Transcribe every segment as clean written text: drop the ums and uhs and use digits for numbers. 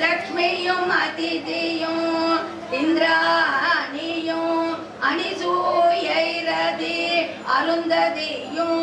லக்ஷ்மியும் அதிதியும் இந்திராணியும் அணிசூயைரதி அருந்ததியும்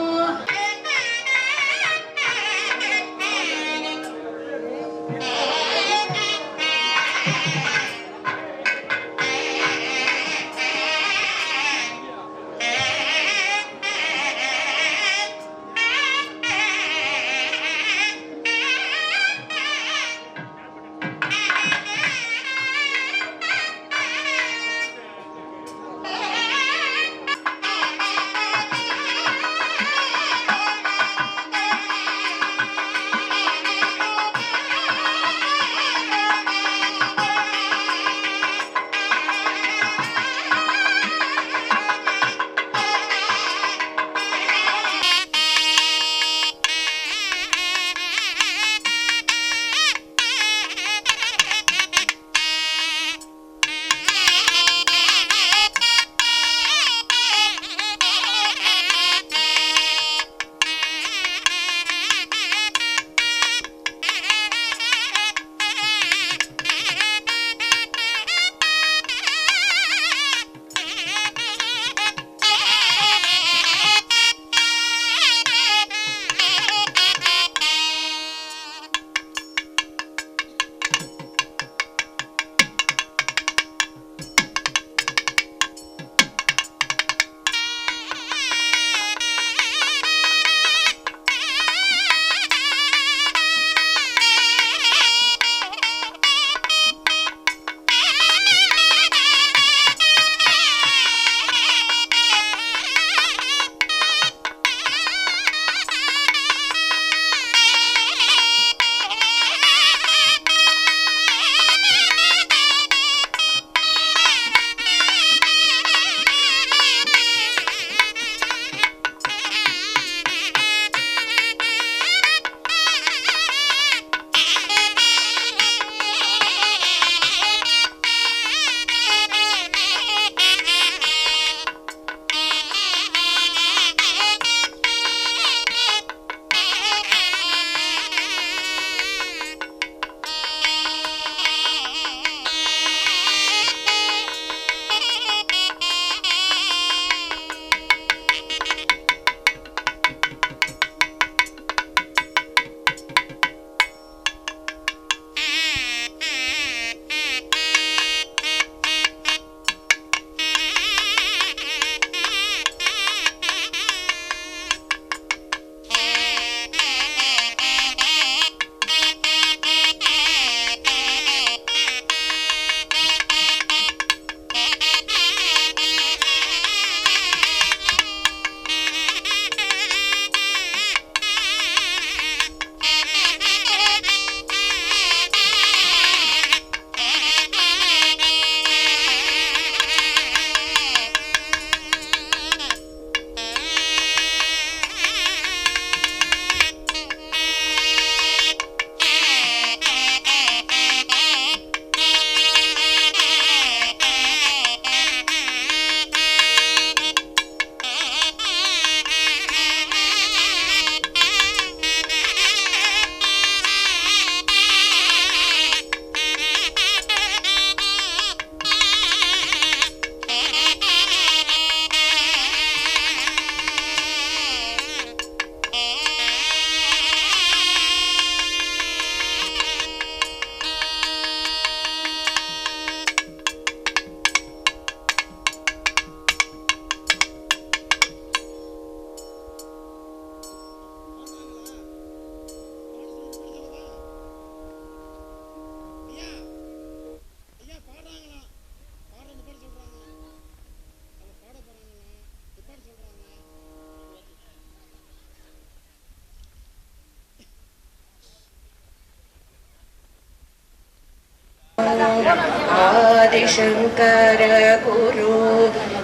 आदिशंकर गुरु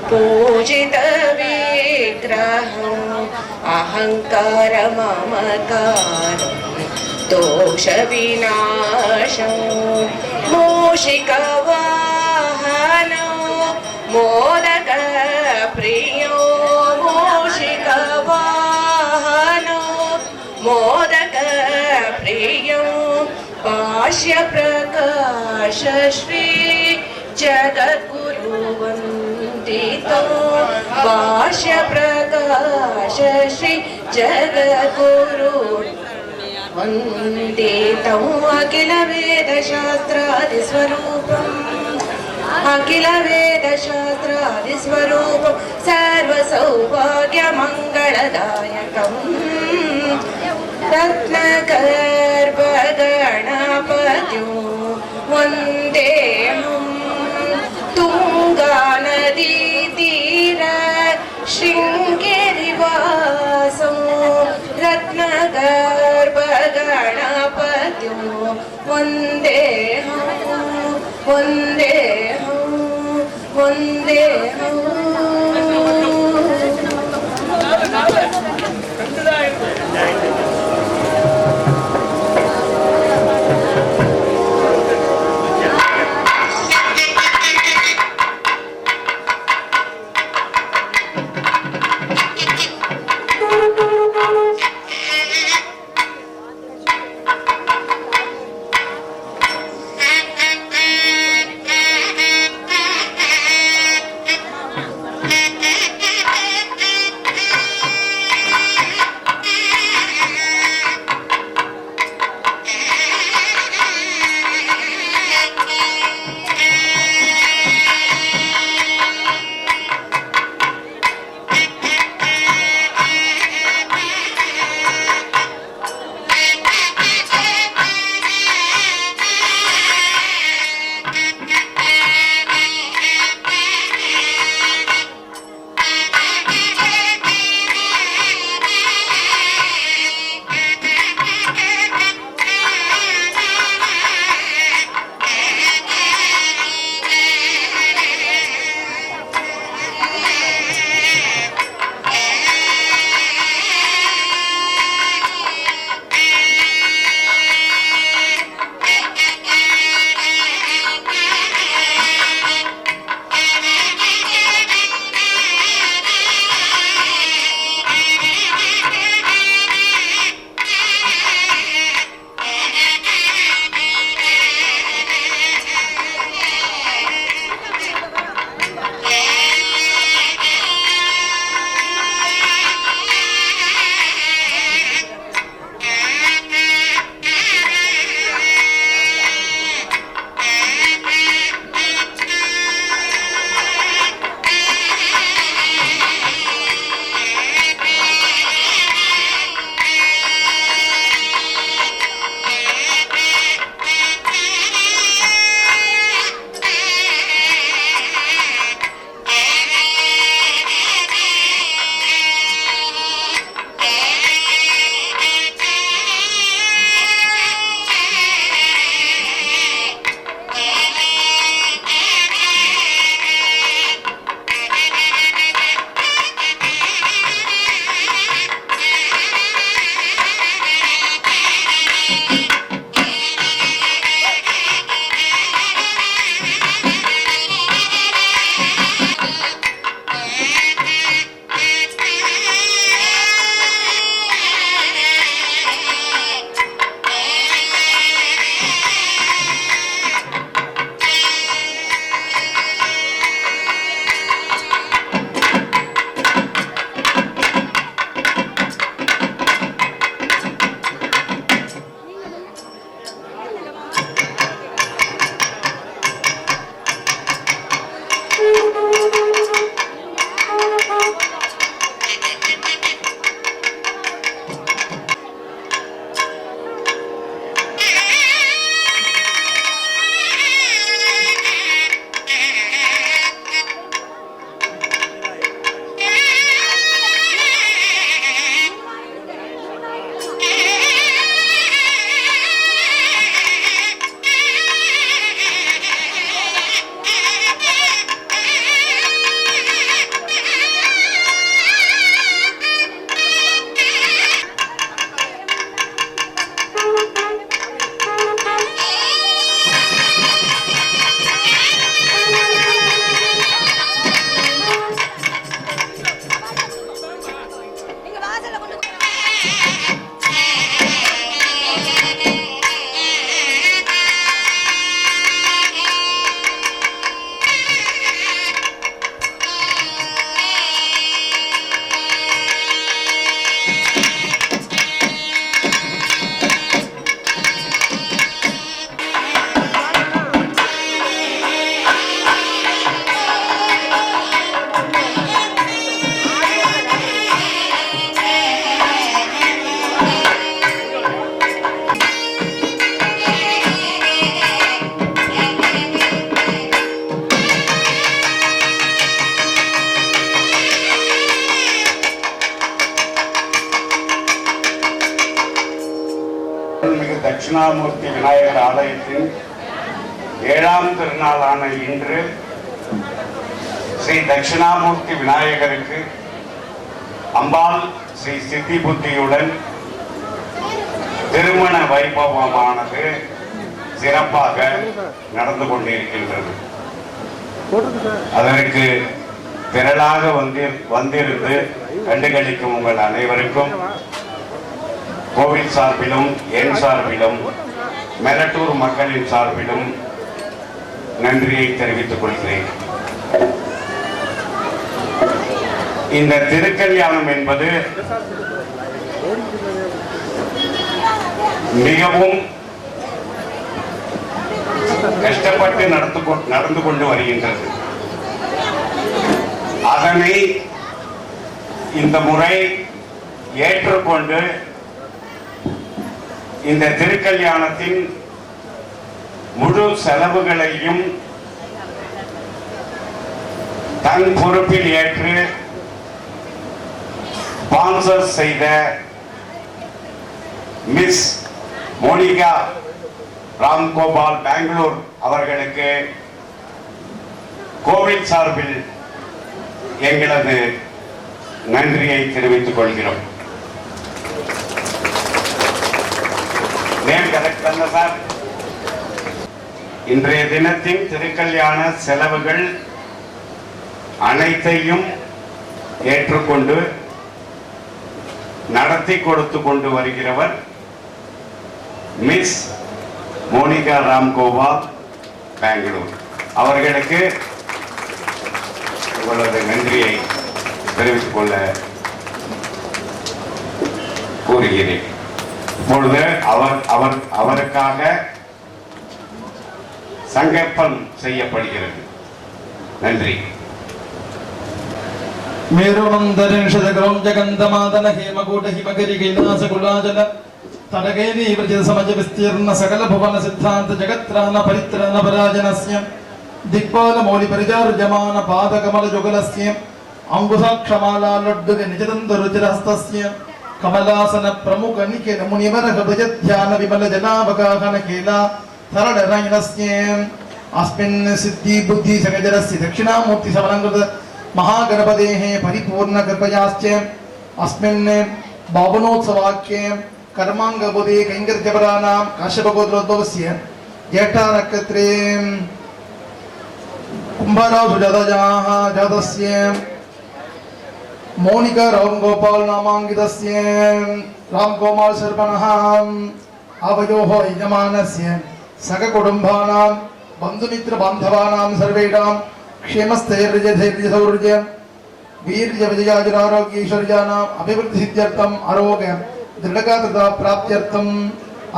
पूजित विग्रहं अहंकार ममकार दोष विनाशं मूषिक वाहनो मोदक प्रियो मूषिक वाहनो मोदक प्रियो भाष्य प्रकाश श्री जगद्गुरु वंदितो भाष्य प्रकाश श्री जगद्गुरु वंदितो अखिल वेद शास्त्रादि स्वरूपम् अखिल वेद शास्त्रादि स्वरूपं सर्व सौभाग्य मंगलदायकम् रत्नगर्भ गणपत्यो वन्देऽहं तुंगा नदी तीर शृङ्गेरिवासो रत्नगर्भ गणपत्यो वन्देऽहं वन्देऽहं वन्देऽहं அருள்மிகு தட்சிணாமூர்த்தி விநாயகர் ஆலயத்தின் 7ஆம் திருநாளான இன்று ஸ்ரீ தட்சிணாமூர்த்தி விநாயகருக்கு அம்பாள் ஸ்ரீ சித்தி புத்தியுடன் திருமண வைபவமானது சிறப்பாக நடந்து கொண்டிருக்கின்றது. அதற்கு திரளாக வந்திருந்து கண்டுகளிக்கும் உங்கள் அனைவருக்கும் கோவில் சார்பிலும் என் சார்பிலும் மெலட்டூர் மக்களின் சார்பிலும் நன்றியை தெரிவித்துக் கொள்கிறேன். இந்த திருக்கல்யாணம் என்பது மிகவும் கஷ்டப்பட்டு நடந்து கொண்டு வருகின்றது. அதனை இந்த முறை ஏற்றுக்கொண்டு இந்த திருக்கல்யாணத்தின் முழு செலவுகளையும் தன் பொறுப்பில் ஏற்று ஸ்பான்சர் செய்த மிஸ் மோனிகா ராம்கோபால் பெங்களூர் அவர்களுக்கு கோவில் சார்பில் எங்களது நன்றியை தெரிவித்துக் கொள்கிறோம். நேம் கரெக்ட் அல்ல சார்? இன்றைய தினத்தின் திருக்கல்யாண செலவுகள் அனைத்தையும் ஏற்றுக்கொண்டு நடத்தி கொடுத்து கொண்டு வருகிறவர் மிஸ் மோனிகா ராம்கோபால் பெங்களூர் அவர்களுக்கு உங்களது நன்றியை தெரிவித்துக் கொள்ள கூறுகிறேன். இப்பொழுது அவருக்காக சங்கல்பம் செய்யப்படுகிறது. நன்றி. ಮೇರುನಂದರಿಂಶದಗ್ರಂ ಜಗಂಧಮಾದನ ಹೇಮಕೂಟ ಹಿಮಗಿರಿ ಕೈಲಾಸ ಕುಲಾಜಲ ತಡಗೈರಿ ವ್ರಜದ ಸಮಜ ವಿಸ್ತೀರ್ಣ ಸಕಲ ಭುವನ ಸಿದ್ಧಾಂತ ಜಗತ್ರಾನ ಪರಿತ್ರಾನ ಪರಾಜನಸ್ಯ ದಿಕ್ಪಾಲ ಮೌಲಿ ಪರಿಜಾರ್ಯಮಾನ ಪಾದ ಕಮಲ ಜುಗಲಸ್ಯ ಅಂಗುಸಾಕ್ಷಮಾಲಾ ಲಡ್ಡುಗೆ ನಿಜದಂತ ರುಚಿರಹಸ್ತಸ್ಯ ಕಮಲಾಸನ ಪ್ರಮುಖ ನಿಖಿಲ ಮುನಿವರ ಹೃದಯ ಧ್ಯಾನ ವಿಮಲ ಜನಾವಗಾಹನ ಕೇಲಾ ತರಳ ರೈನಸ್ಯ ಅಸ್ಮಿನ್ ಸಿದ್ಧಿ ಬುದ್ಧಿ ಸಗಜರಸ್ಯ ದಕ್ಷಿಣಾಮೂರ್ತಿ ಸಮಲಂಕೃತ महागणपतेः परिपूर्ण कृपयाश्च अस्मिन् बावनोत्सवाख्ये कर्माङ्गबुधे कैङ्कर्यपराणां काश्यपगोत्रोद्भवस्य ज्येष्ठनक्षत्रे कुम्भराशु जातस्य मोनिका रामगोपाल नामाङ्कितस्य रामगोपाल शर्मणः आवयोः यजमानस्य सककुटुम्बानां बन्धुमित्रबान्धवानां सर्वेषां क्षेमस्थैर्यधैर्यसौर्य वीर्य विजयाजुरारोग्यैश्वर्याणाम् अभिवृद्धिसिद्ध्यर्थम् आरोग्य दृढगात्रता प्राप्त्यर्थम्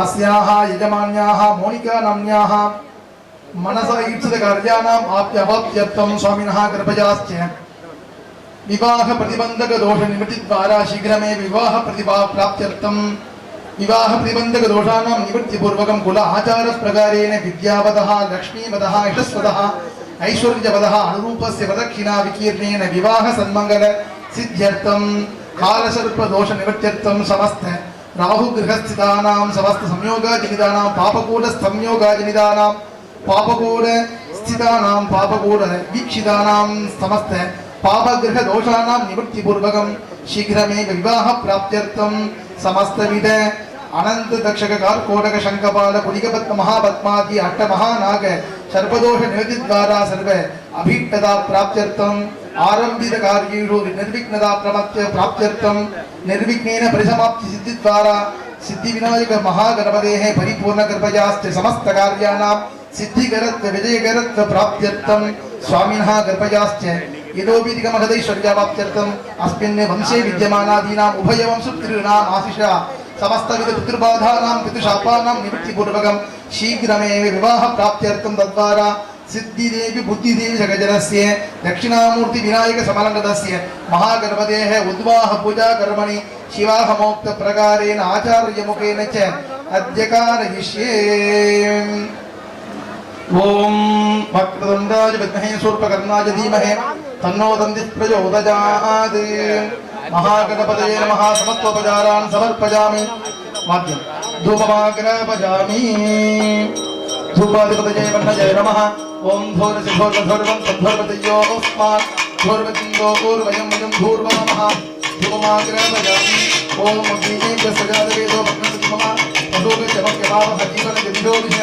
अस्याः यजमान्याः मोनिका नाम्न्याः मनसा ईप्सितकार्याणाम् आप्यावाप्त्यर्थम् स्वामिनः कृपयाश्च विवाह प्रतिबन्धक दोष निवृत्तिद्वारा शीघ्रमेव विवाह प्रतिभा प्राप्त्यर्थम् विवाह प्रतिबन्धक दोषाणां निवृत्तिपूर्वकं कुल आचारप्रकारेण विद्यावतः लक्ष्मीवतः यशस्वतः ऐश्वर्यवदः अनुरूपस्य प्रदक्षिणा विकीर्णेन विवाह सन्मंगल सिद्ध्यर्थं कालसर्प दोष निवृत्त्यर्थं समस्त राहु गृहस्थितानां समस्त संयोगाजनितानां पापकूट संयोगाजनितानां पापकूट स्थितानां पापकूट वीक्षितानां समस्त पापगृह दोषाणां निवृत्तिपूर्वकं शीघ्रमेव विवाह प्राप्त्यर्थं समस्तविध अनंत दक्षक कार्कोटक शंखपाल कुलिकपद्म महापद्मादि अष्ट महानाग सर्पदोष निवृत्ति द्वारा सर्व अभीष्टता प्राप्त्यर्थम आरंभित कार्येषु निर्विघ्नता प्राप्त्यर्थम निर्विघ्नेन परिसमाप्ति सिद्धि द्वारा सिद्धि विनायक महागणपतेः परिपूर्ण कृपयाश्च समस्त कार्याणां सिद्धिकरत्व विजयकरत्व प्राप्त्यर्थम स्वामिनः कृपयाश्च यदोपीतिकमहदैश्वर्याप्त्यर्थम अस्मिन् वंशे विद्यमानादीनाम् उभयवंशुतॄणाम् आशिषा समस्तविध पितृबाधानां पितृशापानां निवृत्तिपूर्वकं शीघ्रमेव विवाह प्राप्त्यर्थं तद्वारा सिद्धिदेवी बुद्धिदेवी जगजनस्य दक्षिणामूर्ति विनायक समलंकृतस्य महागणपतेः उद्वाह पूजा कर्मणि शिवाहमोक्त प्रकारेण आचार्यमुखेन च अद्य कारयिष्ये। ओम वक्रतुण्डाय विद्महे शूर्पकर्णाय धीमहि तन्नो दन्तिः प्रचोदयात्। महागणपतये नमः। समस्तोपचारान् समर्पयामि। वाद्यम्। धूपमाग्रापयामि धूपाधिपतये वर्णजय नमः ओम धूर्वसिद्धोर्वधोर्वं तद्धोर्वतयोस्मात् धूर्वतिन्दोर्वयं वयं धूर्वमः धूपमाग्रापयामि ओम अग्निवेदसजातवेदो भग्नति मम तदोगचमक्यभावहजीवनगतिरोदिश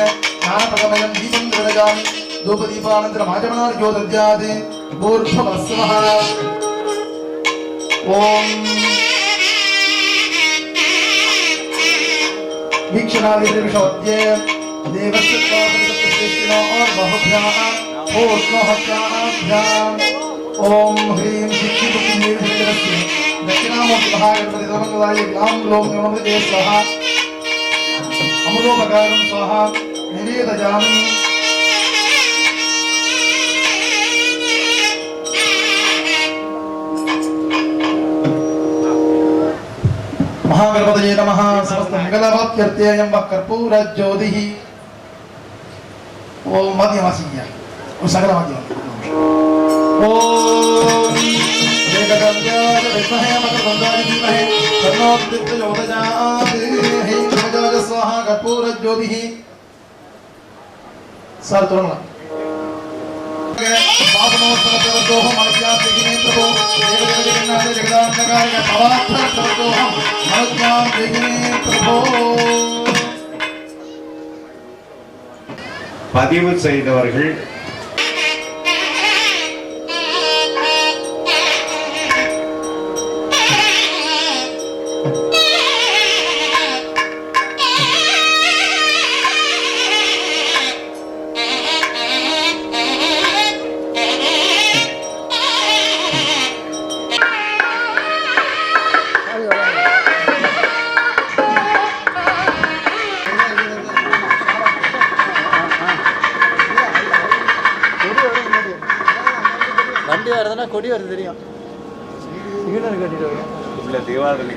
ज्ञानप्रगमयं दीपं दृढयामि धूपदीपानन्तरमाचमनार्घ्यो दद्यात् भूर्भुवस्वः ओम वीक्षणादिविषोद्ये देवस्य कृष्णो और बहुभ्यां पूर्णोहत्याभ्याम् ओम ह्रीं सिद्धिबुद्धिनिर्भरस्य दक्षिणामूर्ति महागणपति समन्वयाय ग्लां ग्लों नमोते स्वाहा अमृतोपकारं स्वाहा निवेदयामि महागणपतये नमः समस्त मंगलवाप्त्यर्थेयं वः कर्पूरज्योतिः ओम मध्यमासीय ओम सकलवाद्यम् ओम वेदगम्याय विद्महे मकरकुण्डाय धीमहि तन्नो प्रचोदयात् ह्रीं ध्रुवजाय स्वाहा कर्पूरज्योतिः सर तुरंग पावनोत्तरप्रवृद्धोः मनुष्यादिने प्रभो देवदेवजगन्नाथ जगदान्नकाय भवार्थप्रवृद्धोः मनुष्यादिने प्रभो பதிவு செய்தவர்கள் வண்டி வருதுன்னா கொடி வருது தெரியும் கட்டிட்டு இல்ல தீபாவளி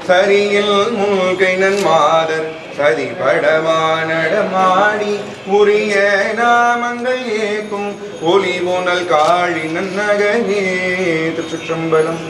சரியில் மூழ்கை நன்மாதர் சதிபடமானடமாடி உரிய நாமங்கள் ஏக்கும் ஒளி போனல் காழி நன்னகனே திருச்சிற்றம்பலம்.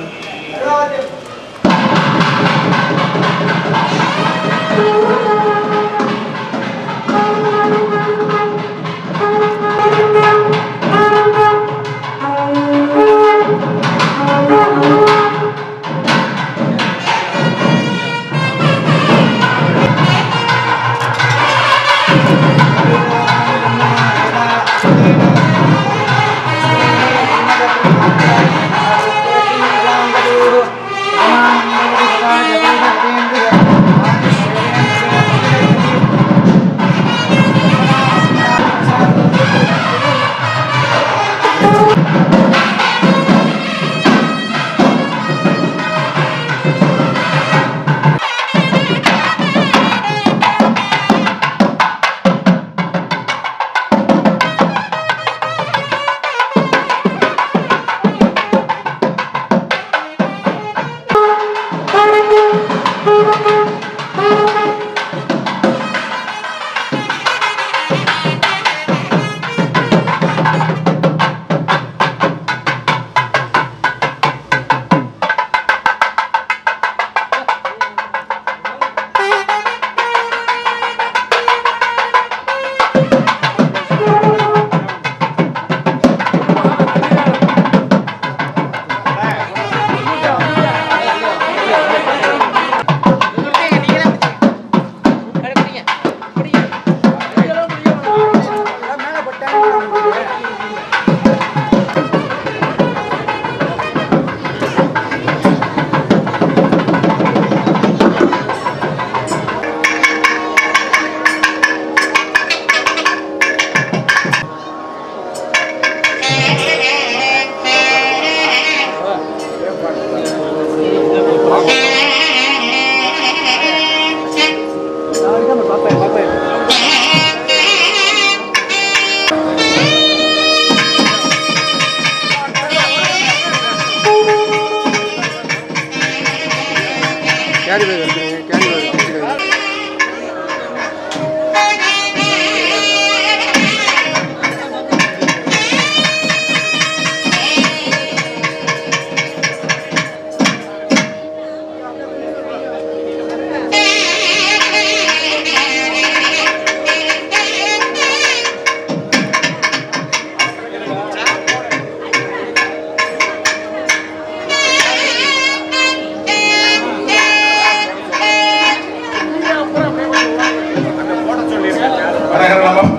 கேரி பேக் எடுத்துங்க, கேரி பேக் எடுத்துங்க.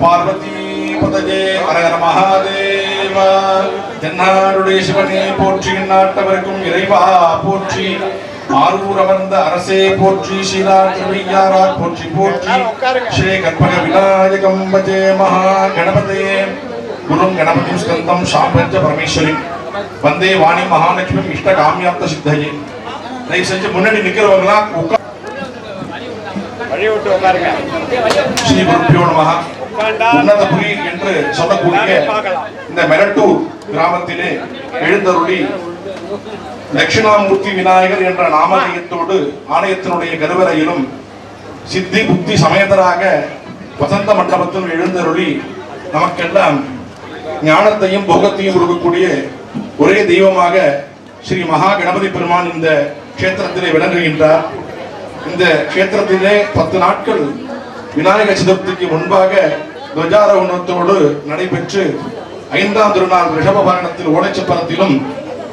பார்வதி பதஜே ஹரஹர மகாதேவ. தென்னாடுடைய சிவனே போற்றி, நாட்டவர்க்கும் இறைவா போற்றி, ஆரூர் அமர்ந்த அரசே போற்றி, ஸ்ரீரா திருவையாரா போற்றி போற்றி, ஸ்ரீ கற்பக விநாயகம் பஜே மகா கணபதே. குரும் கணபதி ஸ்கந்தம் சாம்பஞ்ச பரமேஸ்வரி வந்தே வாணி மகாலட்சுமி இஷ்ட காமியார்த்த சித்தையே. தயவு செஞ்சு முன்னாடி நிக்கிறவங்களாம் ஸ்ரீ குருப்பியோ நமஹ. உன்னதபுரி என்று சொல்லக்கூடிய இந்த மெரட்டூர் கிராமத்திலே எழுந்தருளி தட்சிணாமூர்த்தி விநாயகர் என்ற நாமதேயத்தோடு ஆலயத்தினுடைய கருவறையிலும் சித்தி புத்தி சமேதராக வசந்த மண்டபத்தில் எழுந்தருளி நமக்கெல்லாம் ஞானத்தையும் போகத்தையும் கொடுக்கக்கூடிய ஒரே தெய்வமாக ஸ்ரீ மகா கணபதி பெருமான் இந்த கஷேத்திரத்திலே விளங்குகின்றார். இந்த கஷேத்திரத்திலே 10 நாட்கள் விநாயகர் சதுர்த்திக்கு முன்பாக துவஜாரோகணத்தோடு நடைபெற்று 5ஆம் திருநாள் ரிஷபவாகனத்தில் ஓலைச்சப்பரத்திலும்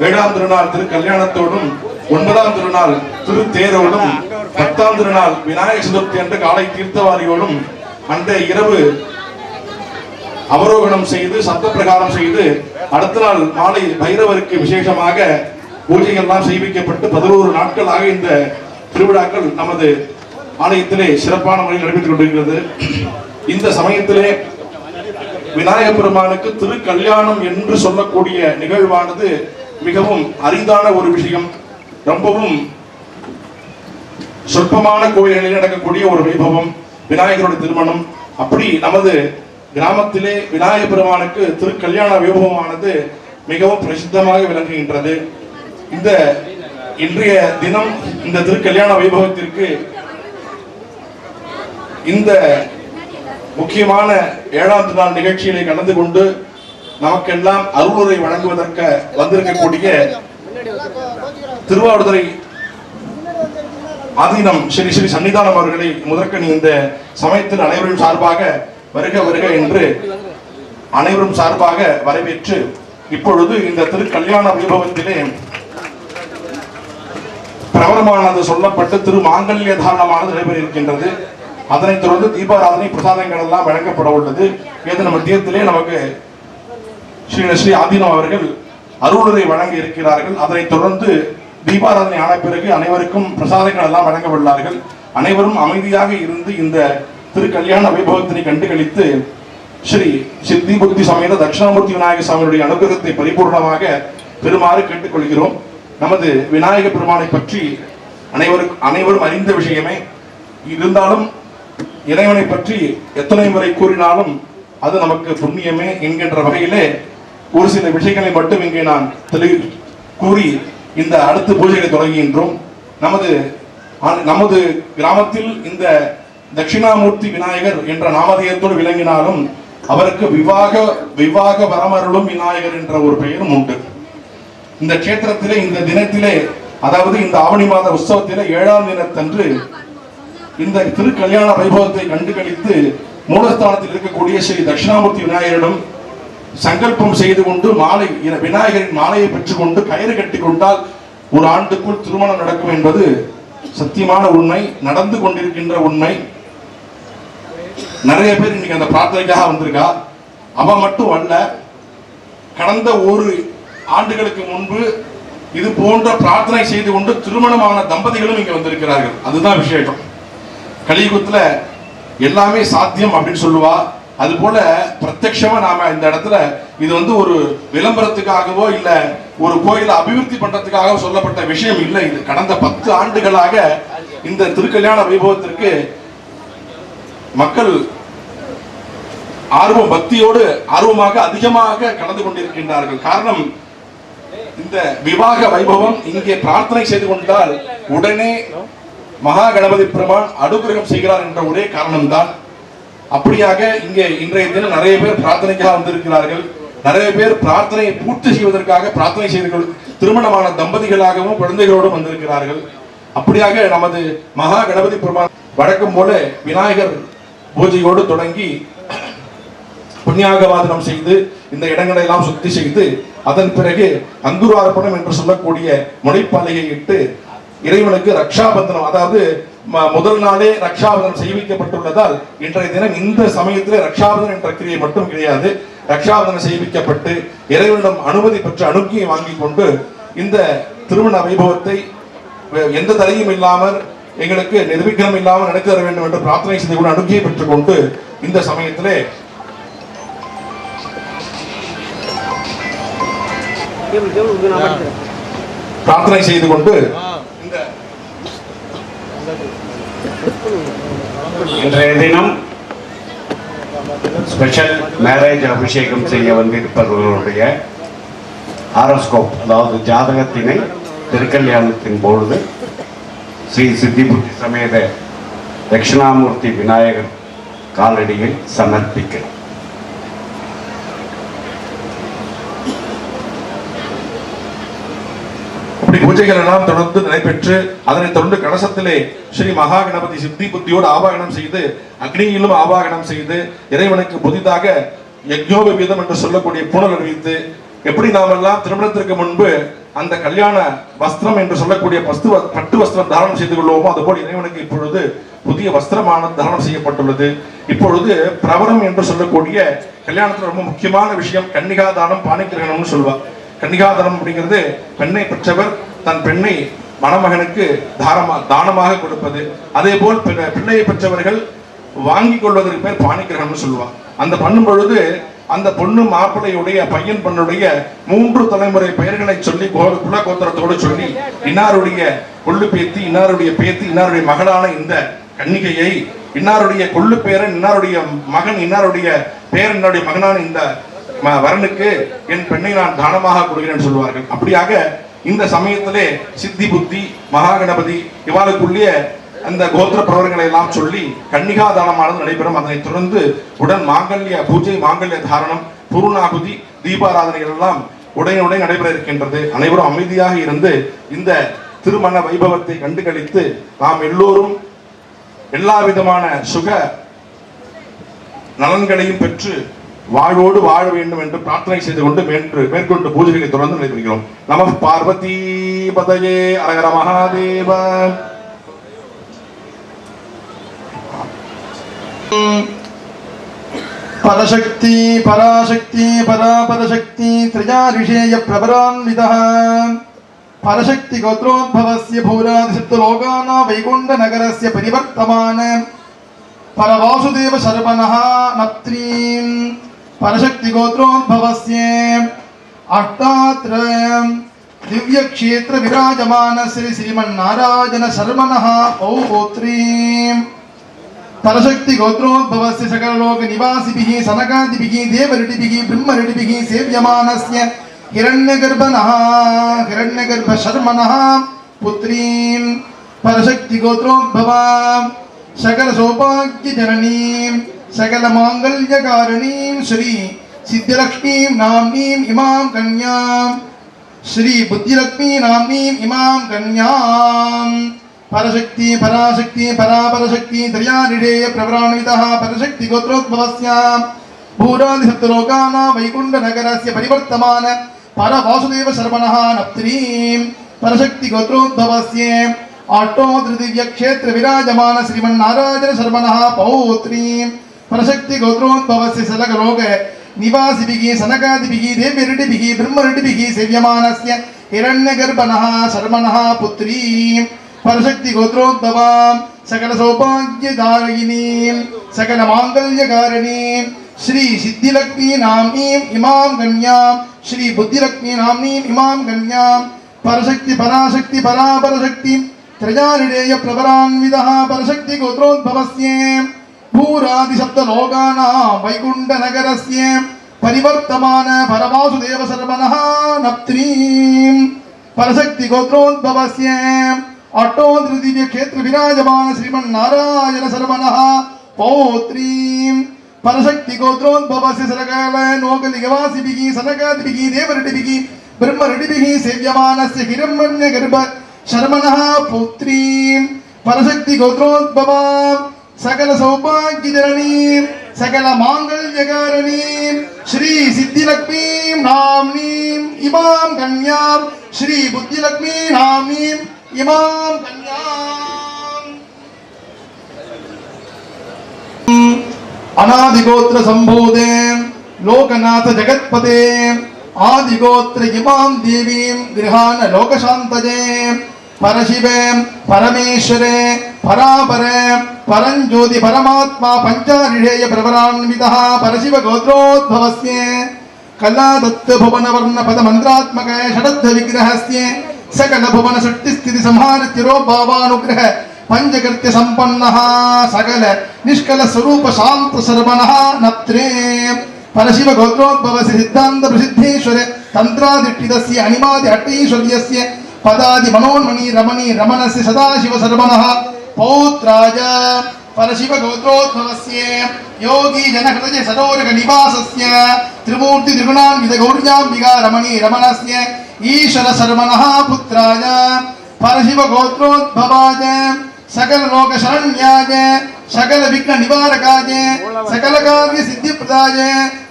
7ஆம் திருநாள் திரு கல்யாணத்தோடும் 9ஆம் திருநாள் திரு தேரோடும் 10ஆம் திருநாள் விநாயகர் சதுர்த்தி அன்று காலை தீர்த்தவாரியோடும் அந்த இரவு அவரோகணம் செய்து சப்த பிரகாரம் செய்து அடுத்த நாள் மாலை பைரவருக்கு விசேஷமாக பூஜைகள்லாம் செய்விக்கப்பட்டு 11 நாட்களாக இந்த திருவிழாக்கள் நமது ஆலயத்திலே சிறப்பான முறையில் நடைபெற்றுக் கொண்டிருக்கிறது. இந்த சமயத்திலே விநாயக பெருமானுக்கு திரு கல்யாணம் என்று சொல்லக்கூடிய நிகழ்வானது மிகவும் அரிதான ஒரு விஷயம். ரொம்பவும் சொற்பமான கோயில்களில் நடக்கக்கூடிய ஒரு வைபவம் விநாயகருடைய திருமணம். அப்படி நமது கிராமத்திலே விநாயக பெருமானுக்கு திரு கல்யாண வைபவமானது மிகவும் பிரசித்தமாக விளங்குகின்றது. இந்த இன்றைய தினம் இந்த திரு கல்யாண வைபவத்திற்கு இந்த முக்கியமான 7ஆம் நாள் நிகழ்ச்சியிலே கலந்து கொண்டு நமக்கெல்லாம் அருளுரை வழங்குவதற்கு வந்திருக்கக்கூடிய திருவாவடுதுறை ஆதீனம் ஸ்ரீ ஸ்ரீ சன்னிதானம் அவர்களை முதற்கண் இந்த சமயத்தில் அனைவரும் சார்பாக வருக வருக என்று அனைவரும் சார்பாக வரவேற்று இப்பொழுது இந்த திரு கல்யாண வைபவத்திலே பிரபலமானது சொல்லப்பட்டு திரு மாங்கல்ய தாரணமானது நடைபெற இருக்கின்றது. அதனைத் தொடர்ந்து தீபாராதனை பிரசாதங்கள் எல்லாம் வழங்கப்பட உள்ளது. இந்த மத்தியத்திலே நமக்கு ஸ்ரீ ஆதீனம் அவர்கள் அருளுரை வழங்க இருக்கிறார்கள். அதனைத் தொடர்ந்து தீபாராதனை ஆன பிறகு அனைவருக்கும் பிரசாதங்கள் எல்லாம் வழங்க உள்ளார்கள். அனைவரும் அமைதியாக இருந்து இந்த திரு கல்யாண வைபவத்தினை கண்டுகளித்து ஸ்ரீ சித்தி புத்தி சமேத தட்சிணாமூர்த்தி விநாயக சுவாமியுடைய அனுகிரகத்தை பரிபூர்ணமாக பெறுமாறு கேட்டுக்கொள்கிறோம். நமது விநாயக பெருமானை பற்றி அனைவரும் அறிந்த விஷயமே. இருந்தாலும் இறைவனை பற்றி எத்தனை முறை கூறினாலும் அது நமக்கு புண்ணியமே என்கின்ற வகையிலே ஒரு சில விஷயங்களை மட்டும் இங்கே நான் கூறி இந்த அடுத்த பூஜைகளை தொடங்குகின்றோம். நமது கிராமத்தில் இந்த தட்சிணாமூர்த்தி விநாயகர் என்ற நாமதேயத்தோடு விளங்கினாலும் அவருக்கு விவாக வரமருளும் விநாயகர் என்ற ஒரு பெயரும் உண்டு. இந்த கஷேத்திரத்திலே இந்த தினத்திலே, அதாவது இந்த ஆவணி மாத உற்சவத்திலே 7ஆம் தினத்தன்று இந்த திரு கல்யாண வைபவத்தை கண்டுகளித்து மூலஸ்தானத்தில் இருக்கக்கூடிய ஸ்ரீ தட்சிணாமூர்த்தி விநாயகரிடம் சங்கல்பம் செய்து கொண்டு விநாயகரின் மாலையை பெற்றுக்கொண்டு கயிறு கட்டி கொண்டால் ஒரு ஆண்டுக்குள் திருமணம் நடக்கும் என்பது சத்தியமான உண்மை, நடந்து கொண்டிருக்கின்ற உண்மை. நிறைய பேர் இன்னைக்கு அந்த பிரார்த்தனைக்காக வந்திருக்கா. அவ மட்டும் அல்ல, கடந்த ஒரு ஆண்டுகளுக்கு முன்பு இது போன்ற பிரார்த்தனை செய்து கொண்டு திருமணமான தம்பதிகளும் இங்க வந்திருக்கிறார்கள். அதுதான் விசேஷம். கலியுகத்துல எல்லாமே சாத்தியம் அப்படின்னு சொல்லுவா. அது போல பிரத்யட்சமா நாம இந்த இடத்துல இது ஒரு விளம்பரத்துக்காகவோ இல்ல ஒரு கோயிலை அபிவிருத்தி பண்றதுக்காக சொல்லப்பட்ட விஷயம் இல்லை. இது கடந்த 10 ஆண்டுகளாக இந்த திருக்கல்யாண வைபவத்திற்கு மக்கள் பக்தியோடு ஆர்வமாக அதிகமாக கலந்து கொண்டிருக்கின்றார்கள். காரணம், இந்த விவாக வைபவம் இங்கே பிரார்த்தனை செய்து கொண்டால் உடனே மகா கணபதி பெருமான் அனுகிரகம் செய்கிறார் என்ற ஒரே காரணம்தான். அப்படியாக இங்கே இன்றைய தினம் நிறைய பேர் பிரார்த்தனைக்காக வந்திருக்கிறார்கள். நிறைய பேர் பிரார்த்தனையை பூர்த்தி செய்வதற்காக பிரார்த்தனை செய்து திருமணமான தம்பதிகளாகவும் குழந்தைகளோடும் வந்திருக்கிறார்கள். அப்படியாக நமது மகா கணபதி பெருமான் வழக்கம் போல விநாயகர் பூஜையோடு தொடங்கி புண்ணியாகவாதனம் செய்து இந்த இடங்களை எல்லாம் சுத்தி செய்து அதன் பிறகு அங்குரார்ப்பணம் என்று சொல்லக்கூடிய முனைப்பாலையை இட்டு இறைவனுக்கு ரக்ஷாபந்தனம், அதாவது முதல் நாளே ரக்ஷாபந்தனம் செய்விக்கப்பட்டுள்ளதால் இன்றைய தினம் இந்த சமயத்தில் ரக்ஷாபந்தனம் என்ற கிரியை மட்டும் கிடையாது. ரக்ஷாபந்தனம் செய்விக்கப்பட்டு இறைவனிடம் அனுமதி பெற்று அனுக்கியை வாங்கி கொண்டு இந்த திருமண வைபவத்தை எந்த தடையும் இல்லாமல் எங்களுக்கு நிர்விக்னம் இல்லாமல் நடத்தி தர வேண்டும் என்று பிரார்த்தனை செய்து கொண்டு அனுக்கியை பெற்றுக் கொண்டு இந்த சமயத்திலே பிரார்த்தனை செய்து கொண்டு இன்றைய தினம் ஸ்பெஷல் மேரேஜ் அபிஷேகம் செய்ய வந்திருப்பவர்களுடைய ஆரோஸ்கோப், அதாவது ஜாதகத்தினை திருக்கல்யாணத்தின் பொழுது ஸ்ரீ சித்திபுத்தி சமேத தட்சிணாமூர்த்தி விநாயகர் காலடியில் சமர்ப்பிக்கிறோம். இப்படி பூஜைகள் எல்லாம் தொடர்ந்து நடைபெற்று அதனைத் தொடர்ந்து கலசத்திலே ஸ்ரீ மகா கணபதி சித்தி புத்தியோடு ஆவாகனம் செய்து அக்னியிலும் ஆவாகனம் செய்து இறைவனுக்கு புதிதாக யஜ்ஞோபவீதம் என்று சொல்லக்கூடிய புனல் அறிவித்து, எப்படி நாமெல்லாம் திருமணத்திற்கு முன்பு அந்த கல்யாண வஸ்திரம் என்று சொல்லக்கூடிய பட்டு வஸ்திரம் தாரணம் செய்து கொள்வோமோ அதுபோல் இறைவனுக்கு இப்பொழுது புதிய வஸ்திரமான தாரணம் செய்யப்பட்டுள்ளது. இப்பொழுது பிரவரம் என்று சொல்லக்கூடிய கல்யாணத்தில் ரொம்ப முக்கியமான விஷயம் கன்னிகாதானம் பாணிக்கிரகணம்னு சொல்லுவார். கன்னிகாதானம் அப்படிங்கிறது பெண்ணை பெற்றவர் தன் பெண்ணை மணமகனுக்கு தானமாக கொடுப்பது. அதே போல் பிள்ளையை பெற்றவர்கள் வாங்கி கொள்வதற்கு பேர் பாணிக்கிரகணம்னு சொல்லுவார். அந்த பண்ணும் பொழுது அந்த பொண்ணு மாப்பிள்ளையுடைய பையன் பொண்ணுடைய 3 தலைமுறை பெயர்களை சொல்லி குல கோத்திரத்தோடு சொல்லி இன்னாருடைய கொள்ளு பேத்தி, இன்னாருடைய பேத்தி, இன்னாருடைய மகளான இந்த கன்னிகையை, இன்னாருடைய கொள்ளு பேரன், இன்னாருடைய மகன், இன்னாருடைய பேரன், என்னுடைய மகனான இந்த வரனுக்கு என் பெண்ணை நான் தானமாக கொடுக்கிறேன் சொல்லுவார்கள். அப்படியாக இந்த சமயத்திலே சித்தி புத்தி மகா கணபதி இவாளுக்குள்ளே அந்த கோத்திர பிரவரங்களை எல்லாம் சொல்லி கன்னிகாதானமானது நடைபெறும். அதனைத் தொடர்ந்து உடன் மாங்கல்ய பூஜை, மாங்கல்ய தாரணம், பூர்ணாகுதி, தீபாராதனைகள் எல்லாம் உடனுடன் நடைபெற இருக்கின்றது. அனைவரும் அமைதியாக இருந்து இந்த திருமண வைபவத்தை கண்டுகளித்து நாம் எல்லோரும் எல்லா விதமான சுக நலன்களையும் பெற்று வாழ்வோடு வாழ வேண்டும் என்று பிரார்த்தனை செய்து கொண்டு மேற்கொண்டு பூஜைகளை தொடர்ந்து நடைபெறுகிறோம். நம பார்வதி பதயே அரகர மகாதேவ. பரசக்தி பராசக்தி பராபரசக்தி த்ரியா ரிஷேய பிரபரான்விதः பரசக்தி கோத்ரோத்பவஸ்ய பூராதிசப்தலோகானா வைகுண்ட நகரஸ்ய பரிவர்த்தமான பரவாசுதேவ சரவணः நப்த்ரீம் பரசக்தி கோத்ரோத்பவஸ்ய அஷ்டாத்ர திவ்ய க்ஷேத்ர விராஜமான ஸ்ரீ ஸ்ரீமன்னாராயண சரவணः பௌத்ரீம் பரசக்தி கோத்ரோத்பவஸ்ய சகலலோக நிவாசிபிஹி சனகாதிபிஹி தேவரிடிபிஹி பிரம்மரிடிபிஹி சேவ்யமானஸ்ய ஹிரண்யகர்பனः ஹிரண்யகர்ப சர்மனः புத்ரீம் பரசக்தி கோத்ரோத்பவா சகல சௌபாகிய ஜனனீம் சகல மாங்கல்யகாரணீம் ஸ்ரீ சித்திலக்ஷ்மீம் நாம்னீம் இமாம் கன்யாம் ஸ்ரீ புத்திலக்ஷ்மீ நாம்னீம் இமாம் கன்யாம் பரசக்தி பராசக்தி பராபரசக்தி த்ரியாநிடேய பிரவரான்விதः பரசக்தி கோத்ரோத்பவஸ்ய பூராதிசப்தலோகானா வைகுண்ட நகரஸ்ய பரிவர்த்தமான பரவாசுதேவ சரவணः நப்த்ரீம் பரசக்தி கோத்ரோத்பவஸ்ய ஆட்டோத்ரிதிவ்ய க்ஷேத்ர விராஜமான ஸ்ரீமன்னாராயண சரவணः பௌத்ரீம் பரசக்தி கோத்ரோத்பவஸ்ய சலகலோக நிவாசிபிஹி சனகாதிபிஹி தேவரிடிபிஹி பிரம்மரிடிபிஹி சேவ்யமானஸ்ய ஹிரண்யகர்பனः சரவணः புத்ரீம் பரசக்தி கோத்ரோத்பவா சகல சௌபாகியதாயினீம் சகல மாங்கல்யகாரணீம் ஸ்ரீ சித்திலக்ஷ்மீ நாம்னீம் இமாம் கன்யாம் ஸ்ரீ புத்திலக்ஷ்மீ நாம்னீம் இமாம் கன்யாம் பரசக்தி பராசக்தி பராபரசக்தி த்ரியாநிடேய பிரபரான்விதः பரசக்தி கோத்ரோத்பவஸ்ய பூராதிசப்தலோகானாம் வைகுண்ட நகரஸ்ய பரிவர்த்தமான பரவாசுதேவ சரவணः நப்த்ரீம் பரசக்தி கோத்ரோத்பவஸ்ய अट्टोंद्र दिव्य क्षेत्र विराजमान श्रीमन् नारायण शर्मणः पौत्रीं परशक्ति गोत्रोद्भवस्य सरकाल नोकलिगवासिभिः सनकादिभिः देवऋटिभिः ब्रह्मऋटिभिः सेव्यमानस्य हिरण्मन्य गर्भ शर्मणः पुत्रीं परशक्ति गोत्रोद्भवां सकल सौभाग्य जननीं सकल मांगल्यकारिणीं श्री सिद्धिलक्ष्मीं नाम्नीं इमां कन्यां श्री बुद्धिलक्ष्मी नाम्नीं इमां कन्यां अनादिगोत्र संभूते लोकनाथ जगत्पते आदिगोत्र इमां देवीं गृहान लोकशान्तजे परशिवे परमेश्वरे परापरे परंज्योति परमात्मा पंचारिषेय प्रवरान्वितः परशिव गोत्रोद्भवस्य कलादत्त भुवन वर्ण पद मंत्रात्मक षडद्ध विग्रहस्य सकल भुवन सृष्टि स्थिति संहार तिरोभावानुग्रह पंचकृत्य संपन्नः सकल निष्कल स्वरूप शांत सर्वनः नत्रे परशिव गोत्रोद्भवस्य सिद्धांत प्रसिद्धेश्वर तंत्रादिष्टितस्य अनिमादि अट्टैश्वर्यस्य पदादि मनोन्मणि रमणी रमणस्य सदाशिव सर्वनः पौत्राय परशिव गोत्रोद्भवस्य योगी जनहृदय सरोरग निवासस्य त्रिमूर्ति त्रिगुणान्वित गौर्याम्बिका रमणी रमणस्य ईश्वर सर्वनः पुत्राय परशिव गोत्रोद्भवाय सकल लोक शरण्याय सकल विघ्न निवारकाय सकल कार्य सिद्धिप्रदाय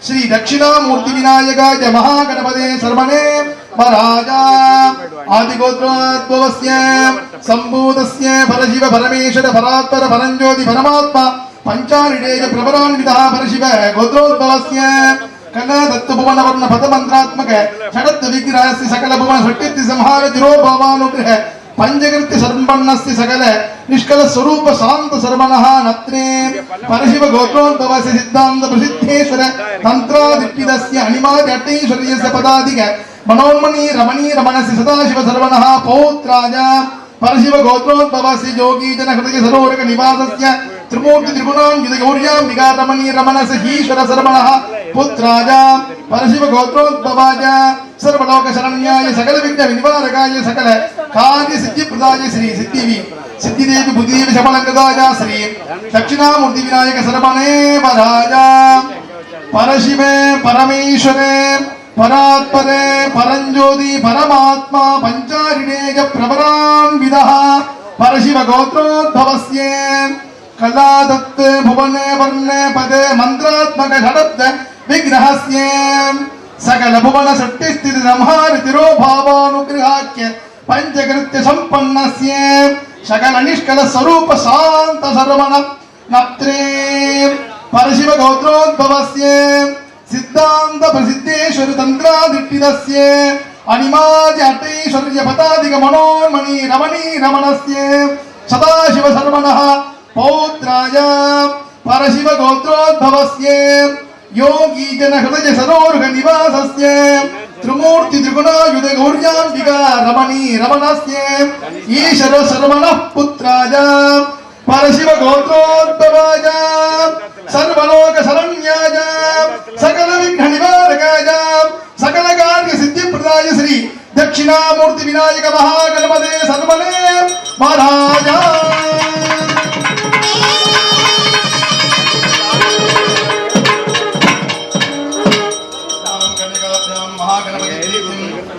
श्री दक्षिणामूर्ति विनायकाय महागणपते सर्वणे वराजा आदिगोत्रोद्भवस्य संभूतस्य परशिव परमेश्वर परात्पर परंज्योति परमात्मा पंचारिषेय प्रवरान्वितः परशिव गोत्रोद्भवस्य कलादत्त भुवन वर्ण पद मंत्रात्मक षडद्ध विग्रहस्य सकल भुवन सृष्टि संहार तिरोभावानुग्रह पंचकृत्य संपन्नस्य सकल निष्कल स्वरूप शांत सर्वनः नत्रे परशिव गोत्रोद्भवस्य सिद्धांत प्रसिद्धेश्वर तंत्रादिष्टितस्य अनिमादि अट्टैश्वर्यस्य पदादिक मनोन्मणि रमणी रमणस्य सदाशिव सर्वनः पौत्राय परशिव गोत्रोद्भवस्य योगी जनहृदय सरोरग निवासस्य त्रिमूर्ति त्रिगुणान्वित गौर्याम्बिका रमणी रमणस्य ईश्वर सर्वनः पुत्राय परशिव गोत्रोद्भवाय सर्वलोक शरण्याय सकल विघ्न निवारकाय सकल कार्य सिद्धिप्रदाय श्री सिद्धिदेवी बुद्धिदेवी शमलंकदाय श्री दक्षिणामूर्ति विनायक सर्वणे वराय परशिवे परमेश्वरे परात्परे परंज्योति परमात्मा पंचारिणेय प्रवरान्वितः परशिव गोत्रोद्भवस्य कलादत्त भुवने वर्णे पदे मंत्रात्मक षडद्ध विग्रहस्य सकल भुवन सृष्टि स्थिति संहार तिरोभावानुग्रहाख्य पंचकृत्य संपन्नस्य सकल निष्कल स्वरूप शांत सर्वण नत्रे परशिव गोत्रोद्भवस्य सिद्धांत प्रसिद्धेश्वर तंत्रादिष्टितस्य अनिमादि अट्टैश्वर्य पदादिक मनोन्मणि रमणी रमणस्य सदाशिव सर्वनः पौत्राय परशिव गोत्रोद्भवस्य योगी जनहृदय सरोरग निवासस्य त्रिमूर्ति त्रिगुणायुध गौर्याम्बिका रमणी रमणस्य ईश्वर सर्वनः पुत्राय परशिव गोत्रोद्भवाय सर्वलोक शरण्याय सकल विघ्न निवारकाय सकल कार्य सिद्धिप्रदाय श्री दक्षिणामूर्ति विनायक महागणपते सर्वणे महाराज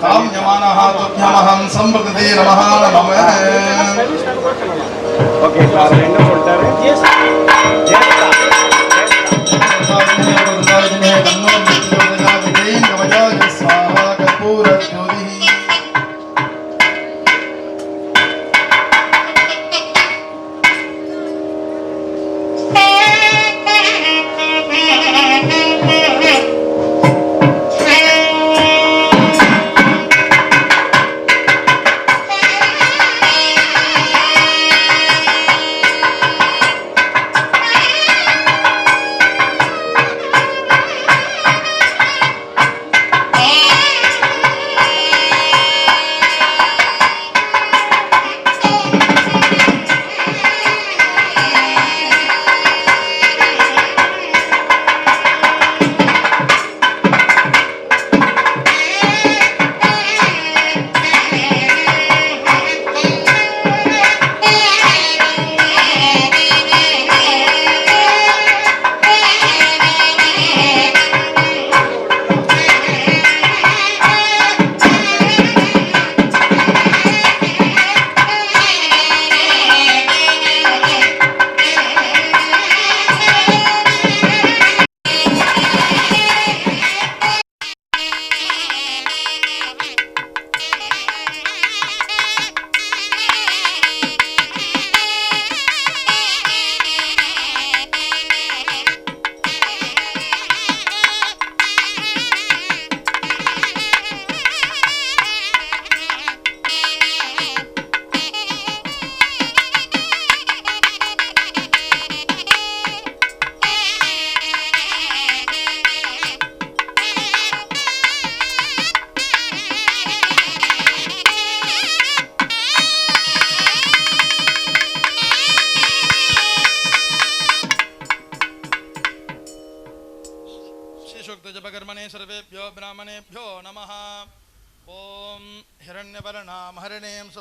काम्यमानः तुभ्यमहं संप्रदते नमः नमः ஓகே சார் என்ன சொல்லிட்டாரு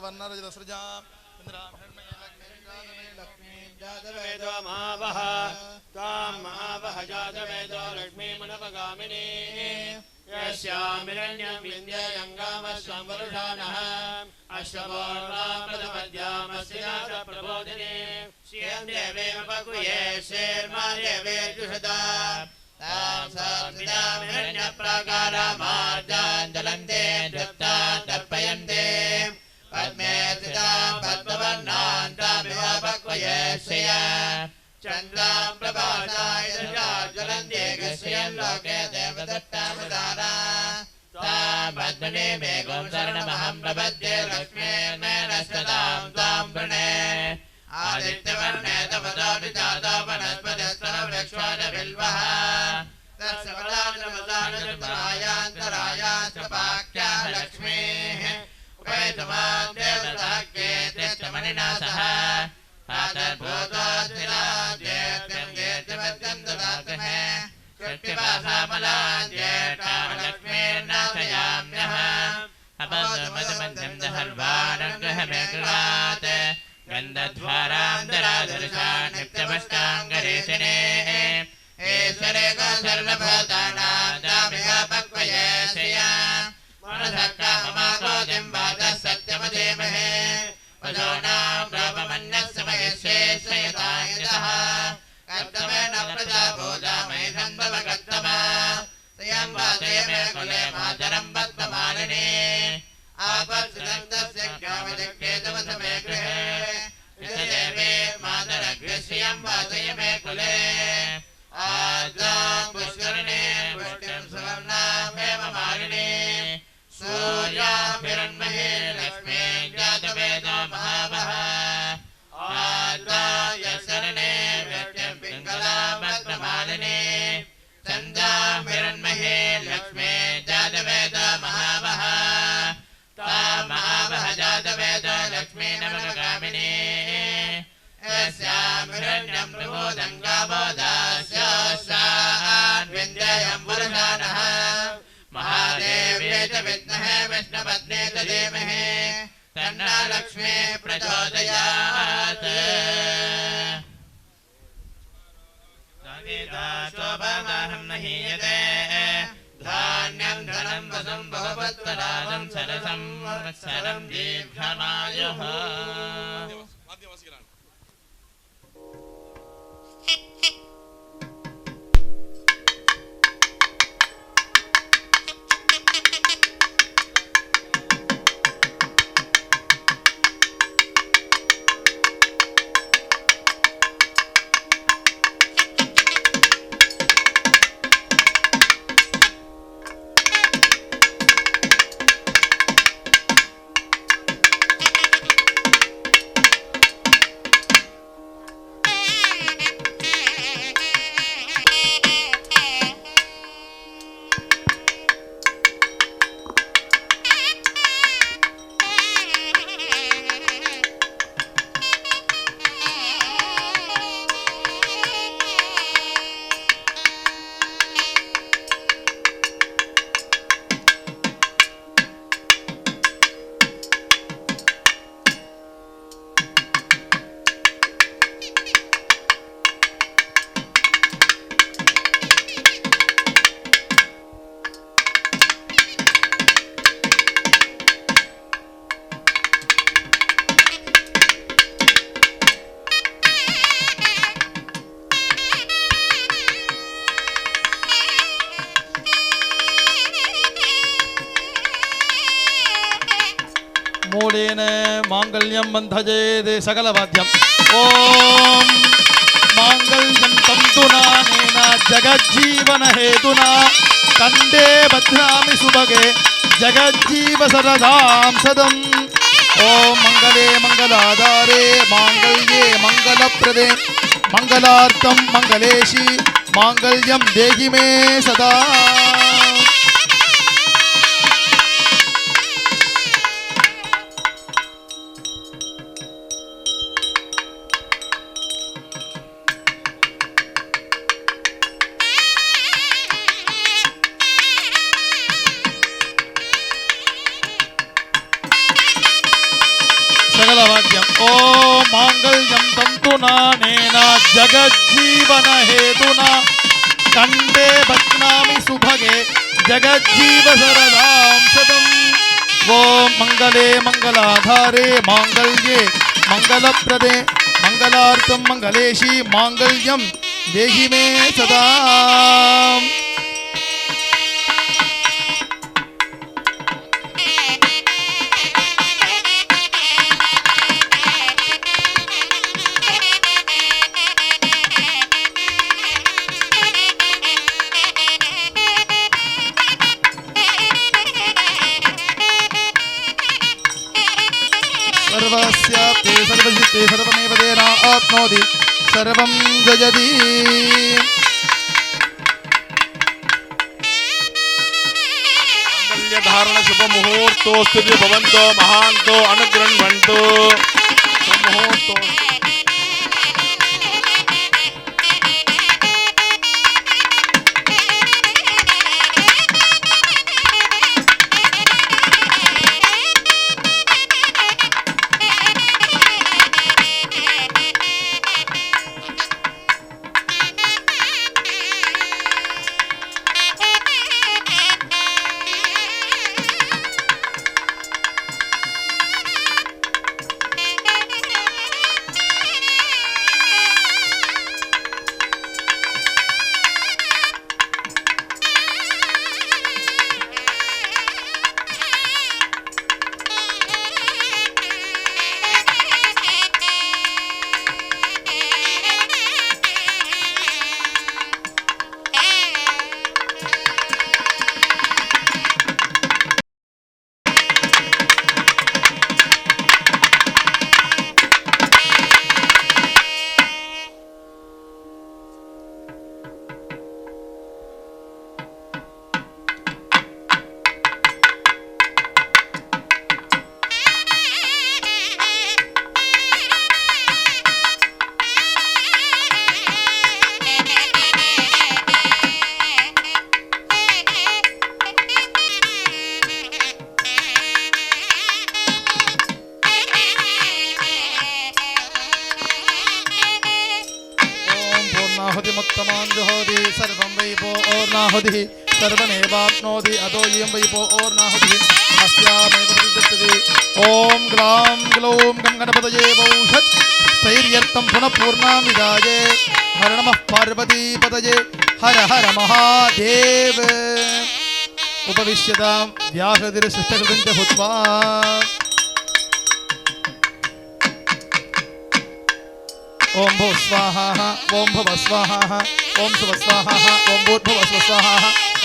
वर्णरजतसृजाम् इन्द्रां हिरण्मये लक्ष्मीं जातवेदो महावः त्वां महावः जातवेदो लक्ष्मीमनपगामिनी यस्यामिरण्यं विन्द्ययङ्गामस्वं वरुषाणः अश्वपूर्वाप्रथमद्यामस्य प्रबोधिनी श्रियं देवेव पकुये शेर्मादेवेजुषदा तां संविदामिरण्यप्राकारामार्जाञ्जलन्ते दृप्ता तर्पयन्ते पद्मे स्थितां पद्मवर्णान्तामिव पक्वये श्रिया चन्द्रां प्रभासाय ज्वलन्ते श्रियं लोके देवदत्तामदारा तां पद्मने मेघं शरणमहं प्रपद्ये लक्ष्मीर्नयनस्तदां तां वृणे आदित्यवर्णे तपदोऽपि जातो वनस्पतिस्तनवृक्षोऽनबिल्वः तत्सकलान्तरायान्तरायाश्चपाख्याः लक्ष्मीः उपैतमां देवताग्रे तिष्ठमणिना सह प्रातर्भूतोऽस्मिनाद्येत्यं गेत्यवद्यं ददातुमे षट्पिपासामलाद्येष्टां लक्ष्मीर्नाशयाम्यः अपदमदमध्यं दहर्वाणग्रहमेकलात् गन्धध्वारां दरादर्शां नित्यमष्टाङ्गरेशने ईश्वरे सर्वभूतानां तामिह पक्वये श्रिया मनसः काममाकोदिं वातः सत्यमधीमहे पशूनां प्रापमन्यस्य महेश्वेश्वयतां यतः कर्तमेन प्रजाभूता महेशं भव कर्तमा स्वयं वाते मे कुले मातरं पद्ममालिनी आपत्सुनन्दस्य ग्रामदिक्केतवसमे गृहे विषदेवे मातरग्रश्रियं वातय मे कुले आद्रां पुष्करिणे पुष्टिं सुवर्णां हेममालिनी सूर्यां हिरण्मये लक्ष्मीं जातवेदो महावः आद्रां यशरणे व्यक्तिं पिङ्गलां भद्रमालिनी चन्द्रां हिरण्मये लक्ष्मीं जातवेदो महावः तां महावः जातवेदो लक्ष्मी नमगामिनी यस्यां हिरण्यं प्रबोधं गावोदास्योऽस्यान् विन्द्ययं वरुषाणः महादेव्यै च विद्महे विष्णुपत्नी च धीमहि तन्नो लक्ष्मी प्रचोदयात् शोभामाहं न हीयते धान्यं धनं वसं बहुपुत्रराजं सरसं वत्सरं दीर्घमायुः मूलेन मांगल्यं बन्धजेत् सकलवाद्यम् ॐ मांगल्यं तन्तुनानेन जगज्जीवनहेतुना कण्ठे बध्नामि सुभगे जगज्जीव सरदां सदम् ॐ मङ्गले मङ्गलाधारे माङ्गल्ये मङ्गलप्रदे मङ्गलार्थं मङ्गलेशी माङ्गल्यं देहि मे सदा। मङ्गलवाद्यम् ॐ माङ्गल्यं तन्तुनानेन जगज्जीवन हेतुना कण्ठे बध्नामि सुभगे जगज्जीव शरदां शतम् ॐ मङ्गले मङ्गलाधारे माङ्गल्ये मङ्गलप्रदे मङ्गलार्थं मङ्गलेशी माङ्गल्यं देहि मे सदा। सर्वस्याप्ते सर्वजिते सर्वमेव तेन आप्नोति सर्वं जयति। धारण शुभ मुहूर्तो स्थिति भवन्तो महान्तो अनुगृह्णन्तु मुहूर्तो। पूर्णाहुतिमुत्तमाञ्जुहोति सर्वं वै पूर्णाहुतिः सर्वमेवाप्नोति अतो इयं वै पूर्णाहुतिः अस्यामेव प्रतिष्ठति। ॐ ग्लां ग्लौं गं गणपतये वौषत् स्थैर्यर्थं पुनः पूर्णां विदाये हर नमः पार्वतीपतये हर हर महादेव। उपविश्यतां व्याहृतिर्शिष्टकृतं च भूत्वा ओम भू स्वाहा ओम भव स्वाहा ओम शुभ स्वाहा ओम भूर्भुव स्व स्वाहा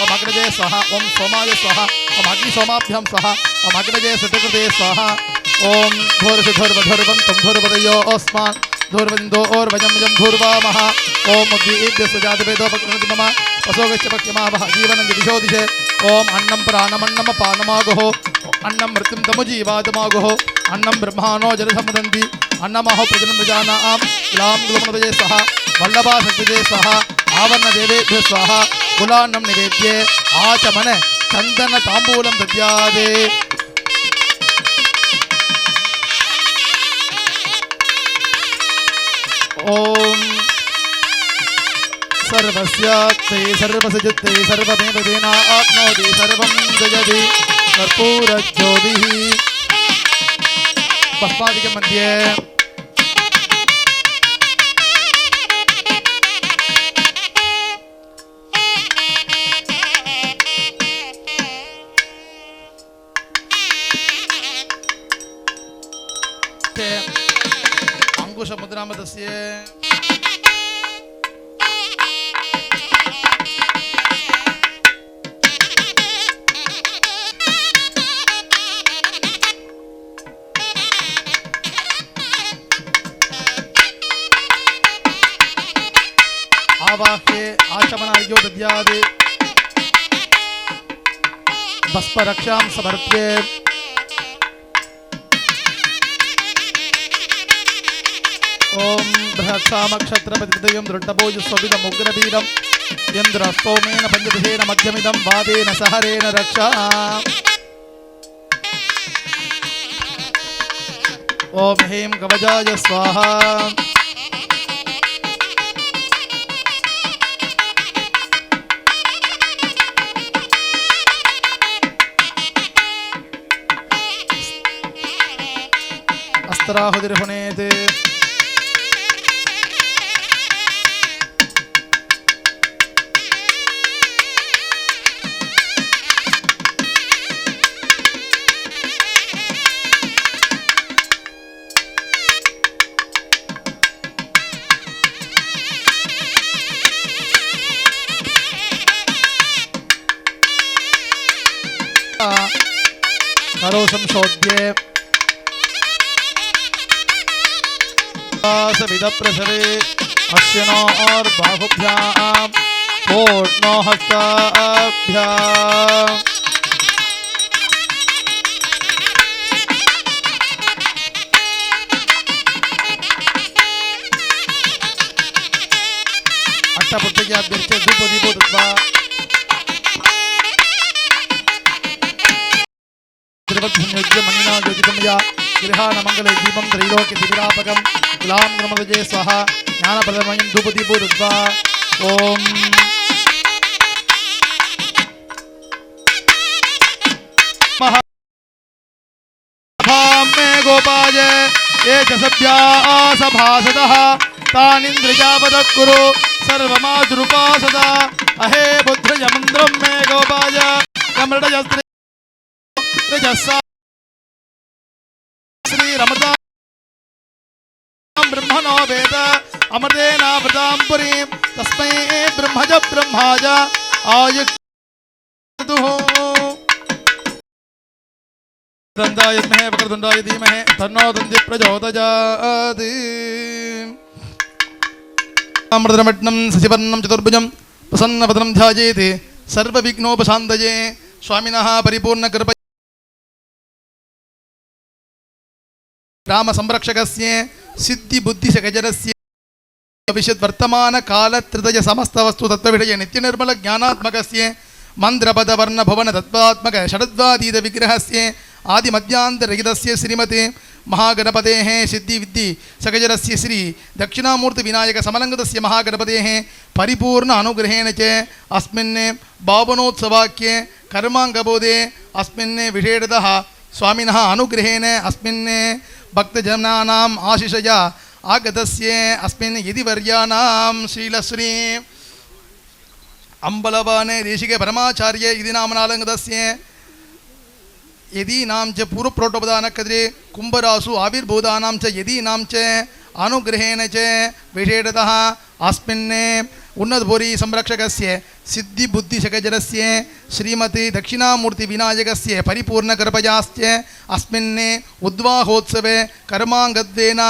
ओम अग्रजे स्वाहा ओम सोमाय स्वाहा ओम अग्नि सोमाभ्यां स्वाहा ओम अग्रजे सुटकृते स्वाहा ओम धूर्वधुर्वधुर्वन्तं धूर्वदयो अस्मान् धूर्वन्दो ओर्वजं यं धूर्वामः ओम उद्दीप्य सुजातवेदो भक्तिमति मम वसोगश्च भक्तिमावः जीवनं दिशो दिशे ओम अन्नं प्राणमन्नम पानमागुः अन्नं मृत्युं तमुजीवातमागुः अन्नं ब्रह्माणो जलसमुदन्ति अन्नमहो प्रजनं प्रजानां ग्लां ग्लुमनवये स्वाहा वल्लभा शक्तिजे स्वाहा आवरणदेवेभ्यो स्वाहा कुलान्नं निवेद्ये आचमन चन्दन ताम्बूलं दद्यात्। ओम सर्वस्यात्ते सर्वसजित्ते सर्वमेव तेन आप्नोति सर्वं जयति कर्पूरज्योतिः। पुष्पादिकं मध्ये अंकुशमुद्रामतस्य आवाह्ये आचमनार्घ्यो दद्यात् भस्मरक्षां समर्प्ये ओम बृहत्सामक्षत्रपतिदयं दृढभोजस्वविदमुग्रवीरं यन्द्रस्तोमेन पञ्चदशेन मध्यमिदं वादेन सहरेण रक्षा। ओम ह्रीं कवचाय स्वाहा अस्त्राहुतिर्हुनेते करो संशोध्य सविदप्रसवे अश्विनो और बाहुभ्यां पूर्णो हस्ताभ्यां अट्टपुट्टयाभ्यर्च्य धूपदीपो दत्त्वा त्रिवध्वन्योज्य मणिना ज्योतिषमया गृहाणमङ्गले दीपं त्रैलोक्यदिविरापकं ग्लां ग्रमदजे स्वाहा ज्ञानप्रदमयं धूपदीपो दत्त्वा ॐ महाभां मे गोपाय ये च सभ्यासभासदः तानिन्द्रजापदः कुरु सर्वमाजुरुपासदा अहे बुद्ध्यमन्द्रं मे गोपाय कमृडयस्त्रे श्री रमदा ब्रह्मणो वेद अमृतेनावृतां पुरीं तस्मै ब्रह्मज ब्रह्माज आयुः दन्ताय विद्महे वक्रतुण्डाय धीमहि तन्नो दन्ति प्रचोदयात् अमृतमट्नं शशिवर्णं चतुर्भुजं प्रसन्नवदनं ध्यायेत् सर्वविघ्नोपशान्तये स्वामिनः परिपूर्णकृप राम संरक्षकस्य सिद्धि बुद्धि सकजरस्य भविष्यत् वर्तमान काल त्रिदय समस्त वस्तु तत्व विषय नित्य निर्मल ज्ञानात्मकस्य मंत्रपद वर्ण भवन तत्वात्मक षडद्वातीत विग्रहस्य आदि मध्यांतर रहितस्य श्रीमते महागणपतेः सिद्धि विद्धि सकजरस्य श्री दक्षिणामूर्ति विनायक समलंगतस्य महागणपतेः परिपूर्ण अनुग्रहेण च अस्मिन् पावनोत्सवाख्ये कर्माङ्गबोधे अस्मिन् विषेणतः स्वामिनः अनुग्रहेण अस्मिन् भक्तजनानाम् आशिषया आगतस्य अस्मिन् यतिवर्याणां शीलश्री अम्बलवाने देशिके परमाचार्य इति नामनालङ्कृतस्य यदीनां च पूर्वप्रोटोपदानकद्रे कुम्भरासु आविर्भूतानां च यदीनां च अनुग्रहेण च विषेणतः अस्मिन् उन्नतपुरी संरक्षकस्य सिद्धि बुद्धि सकजरस्य श्रीमती दक्षिणामूर्ति विनायकस्य परिपूर्णकृपयाश्च अस्मिन् उद्वाहोत्सवे कर्माङ्गत्वेन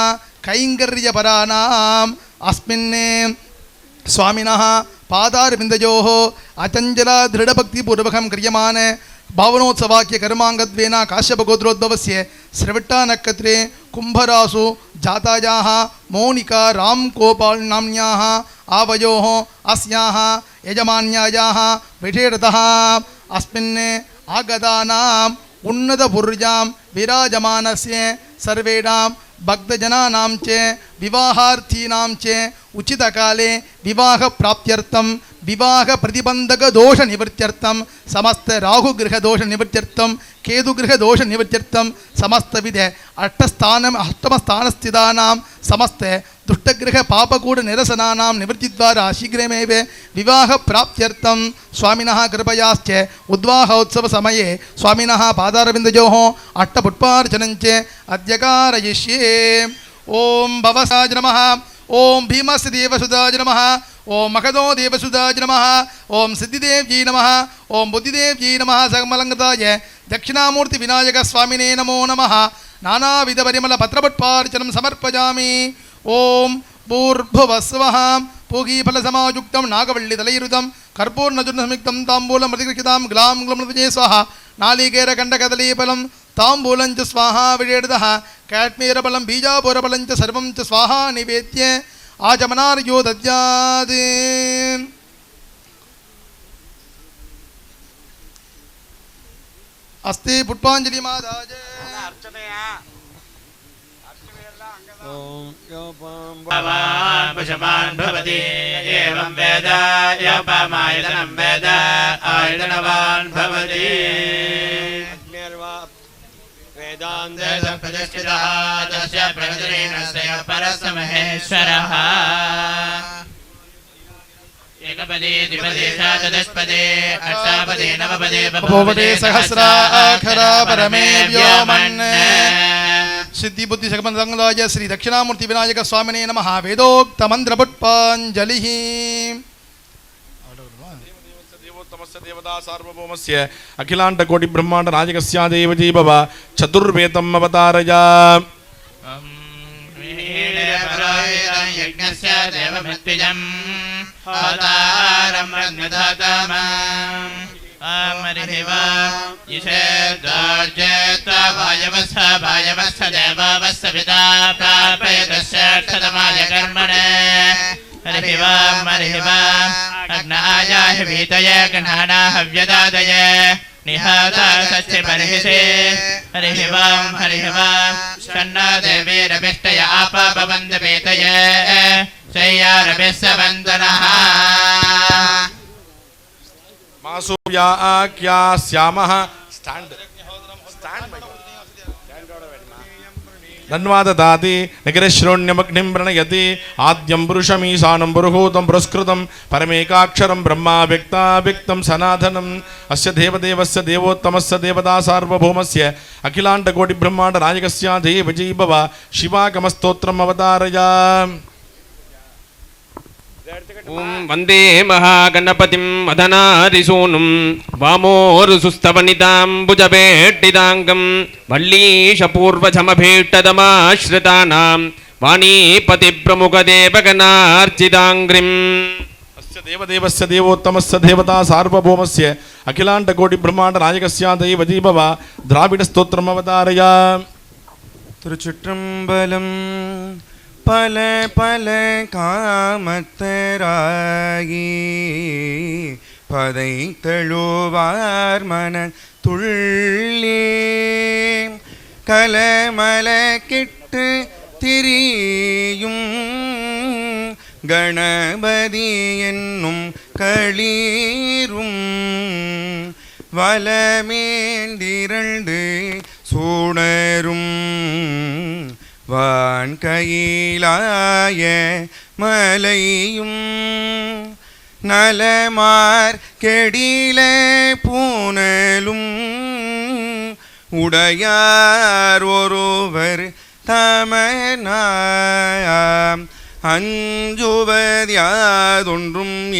कैङ्कर्यपराणाम् अस्मिन् स्वामिनः पादारविन्दयोः अचञ्चला दृढभक्तिपूर्वकं क्रियमाण भावनोत्सवाख्य कर्माङ्गत्वेन काश्यपगोत्रोद्भवस्य स्रविट्टानक्षत्रे कुम्भरासु जातायाः मोनिका रामगोपाल नाम्न्याः आवयोः अस्याः यजमान्यायाः विषेणतः अस्मिन् आगतानाम् उन्नतपुर्यां विराजमानस्य सर्वेषां भक्तजनानां च विवाहार्थीनां च उचितकाले विवाहप्राप्त्यर्थं विवाह प्रतिबंधक दोष निवृत्त्यर्थं समस्त राहुगृह दोष निवृत्त्यर्थं केतुगृह दोष निवृत्त्यर्थं समस्त विध अष्टमस्थानस्थितानां समस्त दुष्टगृह पापकूट निरसनानां निवृत्तिद्वारा शीघ्रमेव विवाह प्राप्त्यर्थं स्वामिनः कृपयाश्च उद्वाहोत्सव समये स्वामिनः पादारविन्दयोः अट्टपुष्पार्चनं च अद्य कारयिष्ये। ओम भवसाज नमः, ओम भीमस्य देवसुदाज नमः, ओम मखदो देवसुदाज नमः, ओम सिद्धिदेवजी नमः, ओम बुद्धिदेवजी नमः। सकमलंगताय दक्षिणामूर्ति विनायक स्वामिने नमो नमः। नानाविध परिमल पत्रपुष्पार्चनं समर्पयामि। ओम भूर्भुवस्वः पूगीफलसमायुक्तं नागवल्लितलैरुतं कर्पूर्णचूर्णसंयुक्तं ताम्बूलं प्रतिगृहीतां ग्लां ग्लुमृतये स्वाहा। नालिकेरकण्डकदलीफलं ताम्बूलं च स्वाहा विषेणतः काश्मीरफलं बीजापुरफलं च सर्वं च स्वाहा निवेद्य आचमनार्यो दद्यात्। अस्ति पुष्पाञ्जलि मादाय पशुमान् भवति एवं वेद योपमायतनं वेद आयतनवान् भवति वेदान्ते प्रतिष्ठितः तस्य प्रगतिरेणस्य परस्य महेश्वरः एकपदे द्विपदे चतुष्पदे अष्टापदे नवपदे बभूवते सहस्राक्षरा परमे व्योमन् सिद्धि बुद्धि सकमंगलाय श्री दक्षिणामूर्ति विनायक स्वामिने नमः वेदोक्त मंत्र पुष्पांजलिः देवोत्तमस्य देवता सार्वभौमस्य अखिलांड कोटि ब्रह्मांड नायकस्य देवजी भव चतुर्वेदम् अवतारय यज्ञस्य देवमृत्युजम् होतारम् अग्निधातमम् अमरिवा ईशेद्वार्जेत्वा वायवस्स देवावस्स पिता प्रापयतश्रेष्ठतमाय कर्मणे हरिवाम् अग्नायाः वीतये गणाना हव्यदादये निहाता सच्चे बर्हिषे हरिवाम् शन्नो देवीरभिष्टय आपवन्द पीतये शय्यारभिस्य वन्दनः मासूव्या क्या श्यामः स्टैंड धन्वाददाति निगरश्रोण्यमग्निं प्रणयति आद्यं पुरुषमीशानं पुरुहूतं पुरस्कृतं परमेकाक्षरं ब्रह्मा व्यक्ताव्यक्तं सनातनम् अस्य देवदेवस्य देवोत्तमस्य देवता सार्वभौमस्य अखिलाण्डकोटिब्रह्माण्ड नायकस्य देवजी भव शिवागमस्तोत्रम् अवतारय वंदे महागणपतिं मदनारिसूनुं वामोरुसुस्तवनितां भुजभेट्टिदाङ्गं वल्लीशपूर्वजमभीष्टदमाश्रितानां वाणीपतिप्रमुखदेवगणार्चिताङ्घ्रिम् अस्य देवदेवस्य देवोत्तमस्य देवता सार्वभौमस्य अखिलाण्डकोटिब्रह्माण्ड नायकस्य देवजी भव द्राविडस्तोत्रम् अवतारय திருச்சிற்றம்பலம் பல பல காமத்தராகி பதை தழுவார் மன துள்ளே கலமல கிட்டு திரியும் கணபதி என்னும் களீரும் வலமேந்திரண்டு சூடரும் வான்கையிலாய மலையும் நலமார் கெடில பூனலும் உடையார் ஒருவர் தமனாம் அஞ்சுவதியாதொன்றும்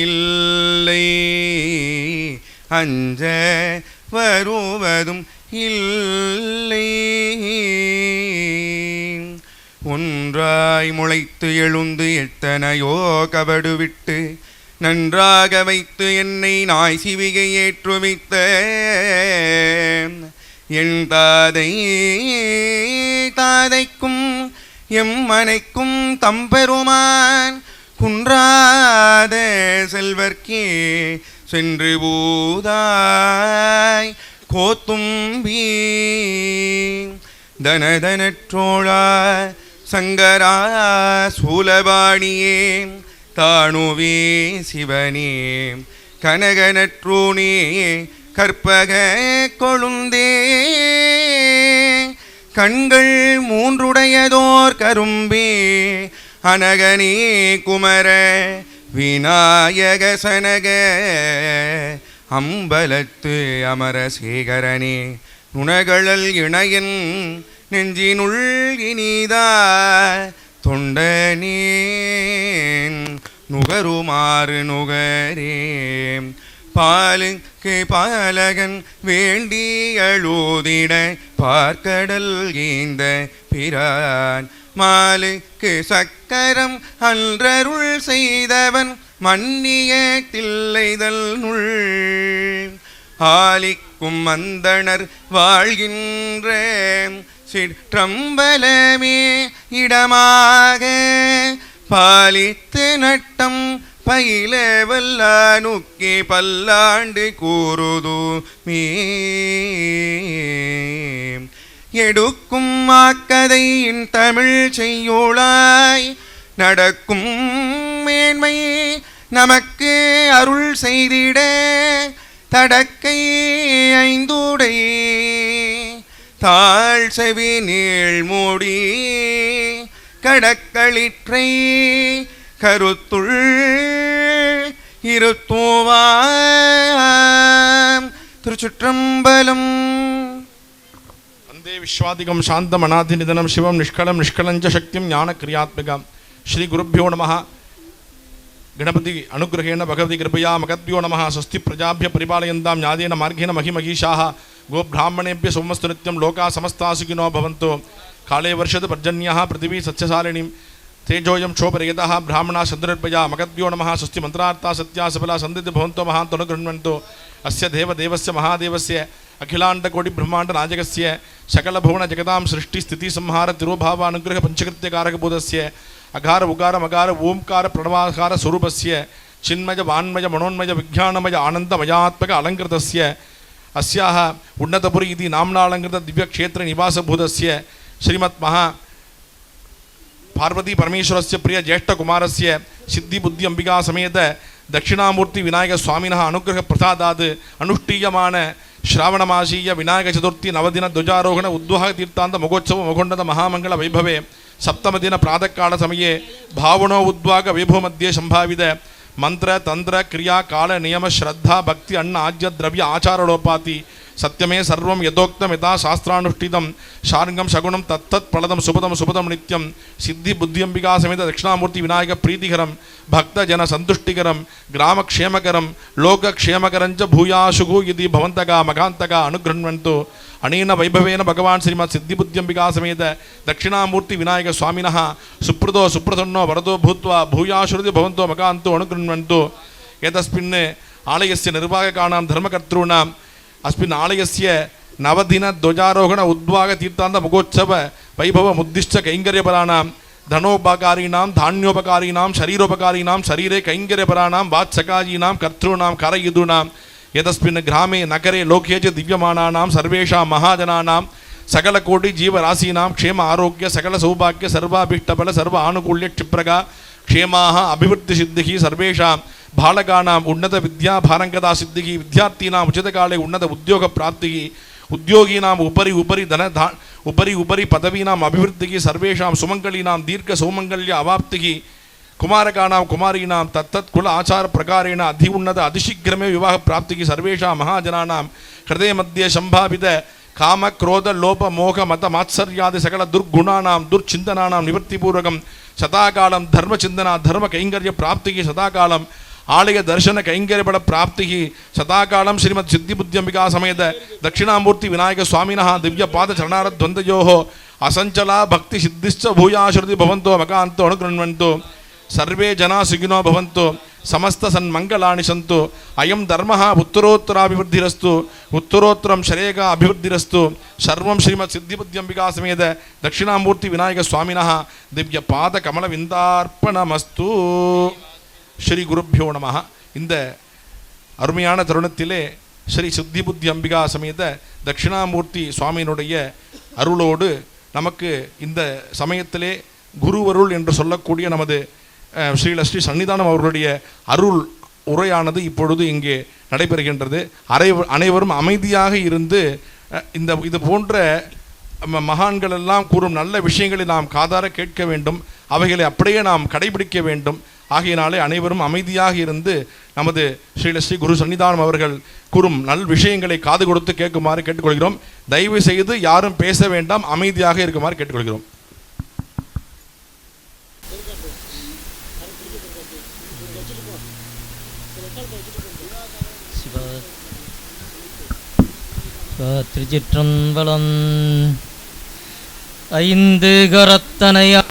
இல்லை அஞ்ச வருவதும் இல்லை ஒன்றாய் முளைத்து எழுந்து எத்தனையோ கபடு விட்டு நன்றாக வைத்து என்னை நாய் சிவிகை ஏற்றுவித்த என் தாதைக்கும் எம்மனைக்கும் தம்பெருமான் குன்றாத செல்வர்க்கே சென்று பூதாய் கோத்தும்பி தனதனற்றோழா சங்கரா சூலபாணியே தாணுவே சிவனே கனகனற்றூனே கற்பக கொழுந்தே கண்கள் மூன்றுடையதோர் கரும்பே அனகனே குமர விநாயக சனக அம்பலத்து அமரசேகரனே நுணகழல் இணையன் நெஞ்சினுள் இனிதா தொண்டனேன் நுகருமாறு நுகரே பாலுக்கு பாலகன் வேண்டி அழுதிட பார்க்கடல் ஏந்த பிரான் மாலுக்கு சக்கரம் அன்றருள் செய்தவன் மன்னிய தில்லைதல் நுள் ஆலிக்கும் மந்தனர் வாழ்கின்ற சிற்றம்பலமே இடமாக பாலித்து நட்டம் பயில வல்லானுக்கே பல்லாண்டு கூறுது மே எடுக்கும் மாக்கதையின் தமிழ் செய்யுளாய் நடக்கும் மேன்மை நமக்கு அருள் செய்திட தடக்கை ஐந்துடை தாழ் செவி நீள் மூடி கடக்களிற்றை கருத்துள் இருத்துவாம். திருச்சுற்றம்பலம். வந்தே விஸ்வாதிகம் சாந்தம் அநாதி நிதனம் சிவம் நிஷ்கலம் நிஷ்கலஞ்ச சக்திம் ஞான கிரியாத்மகம். ஸ்ரீ குருப்பியோ நம. गणपति अनुग्रहेण भगवती कृपया मगद्भ्यो नमः. स्वस्ति प्रजाभ्य परिपालयन्तां न्यायेन मार्गेण महिमहीशाः. गोब्राह्मणेभ्य सोमस्तु नित्यं लोकाः समस्ताः सुखिनो भवन्तु. काले वर्षतु पर्जन्यः पृथिवी सस्यशालिनीं तेजोयं क्षोभरहितः ब्राह्मणाः सन्तुर्भया. मगद्भ्यो नमः. स्वस्ति मंत्रार्था सत्या सफला सन्दिग्ध भवन्तो महान्तु अनुगृह्णन्तु. अस्य देवदेवस्य महादेवस्य अखिलाण्डकोटिब्रह्माण्डनायकस्य सकलभुवनजगतां सृष्टिस्थितिसंहार तिरोभावानुग्रह पंचकृत्यकारकबोधस्य अघार उगार मगार ओंकार प्रणवाकार स्वरूपस्य चिन्मय वान्मय मनोन्मय विज्ञानमय आनंदमयात्मक अलंकृतस्य अस्याः उन्नतपुरी इति नाम्नालंकृत दिव्यक्षेत्र निवासभूतस्य श्रीमत् महा पार्वती परमेश्वरस्य प्रिय ज्येष्ठकुमारस्य सिद्धि बुद्धि अंबिका समेत दक्षिणामूर्ति विनायक स्वामिनः अनुग्रह प्रसादात् अनुष्ठीयमान श्रावणमासीय विनायक चतुर्थी नवदिन ध्वजारोहण उद्वाह तीर्थांत महोत्सव मघोन्नत महामंगल वैभवे सप्तमदिन प्रातःकाल समये भावनो उद्वाग वैभव मध्ये संभावित मंत्र तंत्र क्रिया काल नियम श्रद्धा भक्ति अन्न आज्य द्रव्य आचारोपाति सत्यमे सर्वं यथोक्तं यथा शास्त्रानुष्ठितं शार्ंगं शगुणं तत्तत् फलदं सुपदं नित्यं सिद्धि बुद्धिअंबिका समेत दक्षिणामूर्ति विनायक प्रीतिकरं भक्तजन संतुष्टिकरं ग्रामक्षेमकरं लोकक्षेमकरं च भूयाशुः इति भवन्तगा मगान्तगा अनुगृह्णन्तु. अनेन वैभवेन भगवान् श्रीमत् सिद्धिबुद्ध्यंबिका समेत दक्षिणामूर्ति विनायक स्वामिनः सुप्रदो सुप्रसन्नो वरदो भूत्वा भूयाशुरुति भवन्तो मगान्तो अनुगृह्णन्तु. एतस्मिन् आलयस्य निर्वाहकाणां धर्मकर्तॄणाम् अस्मिन् आलयस्य नवदिन ध्वजारोहण उद्वाग तीर्थान्त महोत्सव वैभव मुद्दिश्च कैङ्कर्यपराणां धनोपकारीणां धान्योपकारीणां शरीरोपकारीणां शरीरे कैङ्कर्यपराणां वात्सकाजीनां कर्तॄणां कारयुधूनां यदस्मिन् ग्रामे नगरे लोके च दिव्यमानानां सर्वेषां महाजनानां सकलकोटि जीवराशीनां क्षेम आरोग्य सकल सौभाग्य सर्वाभीष्टफल सर्व आनुकूल्य क्षिप्रगा क्षेमाः अभिवृद्धि सिद्धिः सर्वेषां बालकानाम् उन्नत विद्या भारंगता सिद्धिः विद्यार्थीनाम् उचितकाले उन्नत उद्योग प्राप्तिः उद्योगिनाम् उपरि उपरि धन उपरि उपरि पदवीनाम् अभिवृद्धिः सर्वेषां सुमङ्गलीनां दीर्घ सौमङ्गल्य अवाप्तिः कुमारकानां कुमारीणां तत्तत् कुल आचार प्रकारेण अति उन्नत अतिशीघ्रमे विवाह प्राप्तिः सर्वेषां महाजनानां हृदय मध्ये संभावित काम क्रोध लोप मोह मत मात्सर्यादि सकल दुर्गुणानां दुर्चिन्तनानां निवृत्तिपूर्वकं सदाकालं धर्मचिन्तना धर्म कैङ्कर्य प्राप्तिः सदाकालं आलय दर्शन कैङ्कर्यफल प्राप्तिः सदाकालं श्रीमत् सिद्धिबुद्ध्यंबिका समेत दक्षिणामूर्ति विनायक स्वामिनः दिव्यपाद चरणारद्वन्द्वयोः असञ्चला भक्ति सिद्धिश्च भूयाशुरुति भवन्तो मकान्तो अनुगृह्णन्तु. सर्वे जना सुखिनो भवन्तु समस्त सन्मंगलानि सन्तु. अयं धर्मः उत्तरोत्तराभिवृद्धिरस्तु उत्तरोत्तरं शरेगा अभिवृद्धिरस्तु. सर्वं श्रीमत् सिद्धिबुद्ध्यंबिका समेत दक्षिणामूर्ति विनायक स्वामिनः दिव्यपाद कमल विन्दार्पणमस्तु. श्री गुरुभ्यो नमः. இந்த அருமையான தருணத்திலே ஸ்ரீ சித்திபுத்தி அம்பிகா சமேத தட்சிணாமூர்த்தி சுவாமியினுடைய அருளோடு நமக்கு இந்த சமயத்திலே குருவருள் என்று சொல்லக்கூடிய நமது ஸ்ரீ சன்னிதானம் அவர்களுடைய அருள் உரையானது இப்பொழுது இங்கே நடைபெறுகின்றது. அனைவரும் அமைதியாக இருந்து இது போன்ற மகான்கள் எல்லாம் கூறும் நல்ல விஷயங்களை நாம் காதார கேட்க வேண்டும். அவைகளை அப்படியே நாம் கடைபிடிக்க வேண்டும். ஆகையினாலே அனைவரும் அமைதியாக இருந்து நமது ஸ்ரீ குரு சன்னிதானம் அவர்கள் கூறும் நல் விஷயங்களை காது கொடுத்து கேட்குமாறு கேட்டுக்கொள்கிறோம். தயவு செய்து யாரும் பேச வேண்டாம், அமைதியாக இருக்குமாறு கேட்டுக்கொள்கிறோம். திருச்சிற்றம்பலம். ஐந்து கரத்தனையா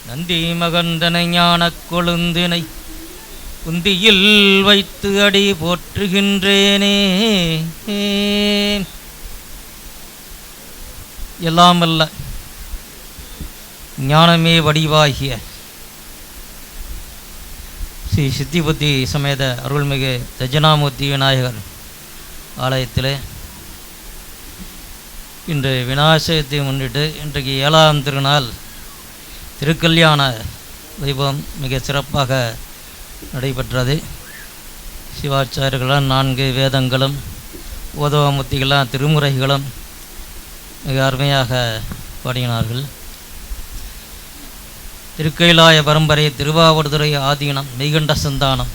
நந்தி மகந்தனை ஞானக் கொழுந்தினை குந்தியில் வைத்து அடி போற்றுகின்றேனே. எல்லாம் அல்ல ஞானமே வடிவாகிய ஸ்ரீ சித்திபுத்தி சமேத அருள்மிகு தட்சிணாமூர்த்தி விநாயகர் ஆலயத்தில் இன்று விநாயகத்தை முன்னிட்டு இன்றைக்கு 7ஆம் திருநாள் திருக்கல்யாண வைபவம் மிக சிறப்பாக நடைபெற்றது. சிவாச்சாரியர்களாம் 4 வேதங்களும் ஓதவமூர்த்திகளாம் திருமுறைகளும் மிக அருமையாக பாடினார்கள். திருக்கைலாய பரம்பரை திருவாவடுதுறை ஆதீனம் மெய்கண்ட சந்தானம்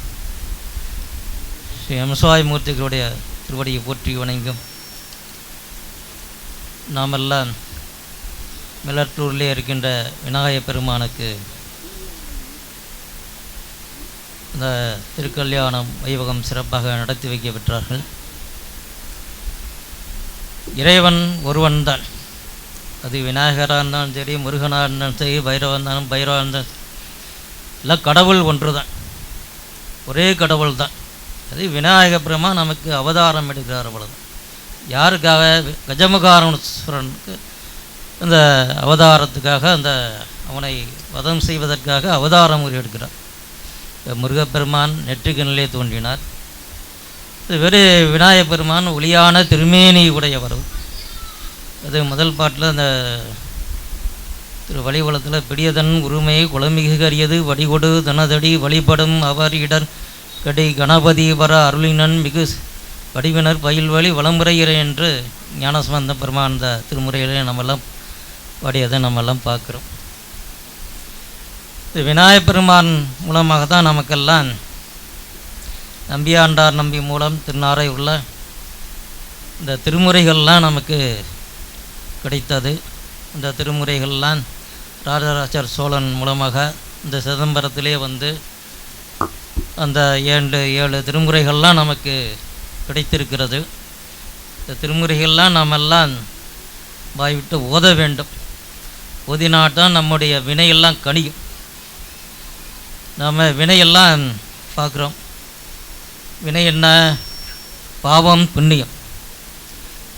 ஸ்ரீ எம்சாய் மூர்த்திகளுடைய திருவடியை போற்றி வணங்கும் நாமெல்லாம் மிளற்றூரிலே இருக்கின்ற விநாயகப் பெருமானுக்கு இந்த திருக்கல்யாணம் வைபவம் சிறப்பாக நடத்தி வைக்க பெற்றார்கள். இறைவன் ஒருவன் தான். அது விநாயகராக இருந்தாலும் சரி, முருகனாக இருந்தாலும் சரி, பைரவா இருந்தாலும் பைரவா இருந்தாலும் எல்லாம் கடவுள் ஒன்று தான், ஒரே கடவுள் தான். அது விநாயக பிரமா நமக்கு அவதாரம் எடுக்கிறார், அவ்வளோதான். யாருக்காக? கஜமுகாரணேஸ்வரனுக்கு அந்த அவதாரத்துக்காக, அந்த அவனை வதம் செய்வதற்காக அவதாரம் எடுக்கிறார். முருகப்பெருமான் நெற்றிக்கண்ணிலே தோன்றினார். வெறு விநாயகப் பெருமான் ஒளியான திருமேனி உடையவர். அது முதல் பாட்டில் அந்த திரு வழிவளத்தில் பிடியதன் உரிமை குளமிகு அரியது வடிகொடு தனதடி வழிபடும் அவர் இடர் கடி கணபதி வர அருளினன் மிகு வடிவினர் பயில் வழி வளமுறையிற என்று ஞானசம்பந்த பெருமான் அந்த திருமுறையிலே நம்மெல்லாம் பாடியதை நம்மெல்லாம் பார்க்குறோம். விநாயகப் பெருமான் மூலமாக தான் நமக்கெல்லாம் நம்பியாண்டார் நம்பி மூலம் திருநாரை உள்ள இந்த திருமுறைகள்லாம் நமக்கு கிடைத்தது. இந்த திருமுறைகள்லாம் ராஜராஜர் சோழன் மூலமாக இந்த சிதம்பரத்திலே வந்து அந்த 7 திருமுறைகள்லாம் நமக்கு கிடைத்திருக்கிறது. இந்த திருமுறைகள்லாம் நாமெல்லாம் வாய்விட்டு ஓத வேண்டும். ஓதினால்தான் நம்முடைய வினையெல்லாம் கணியும். நாம் வினையெல்லாம் பார்க்குறோம். வினை என்ன? பாவம் புண்ணியம்.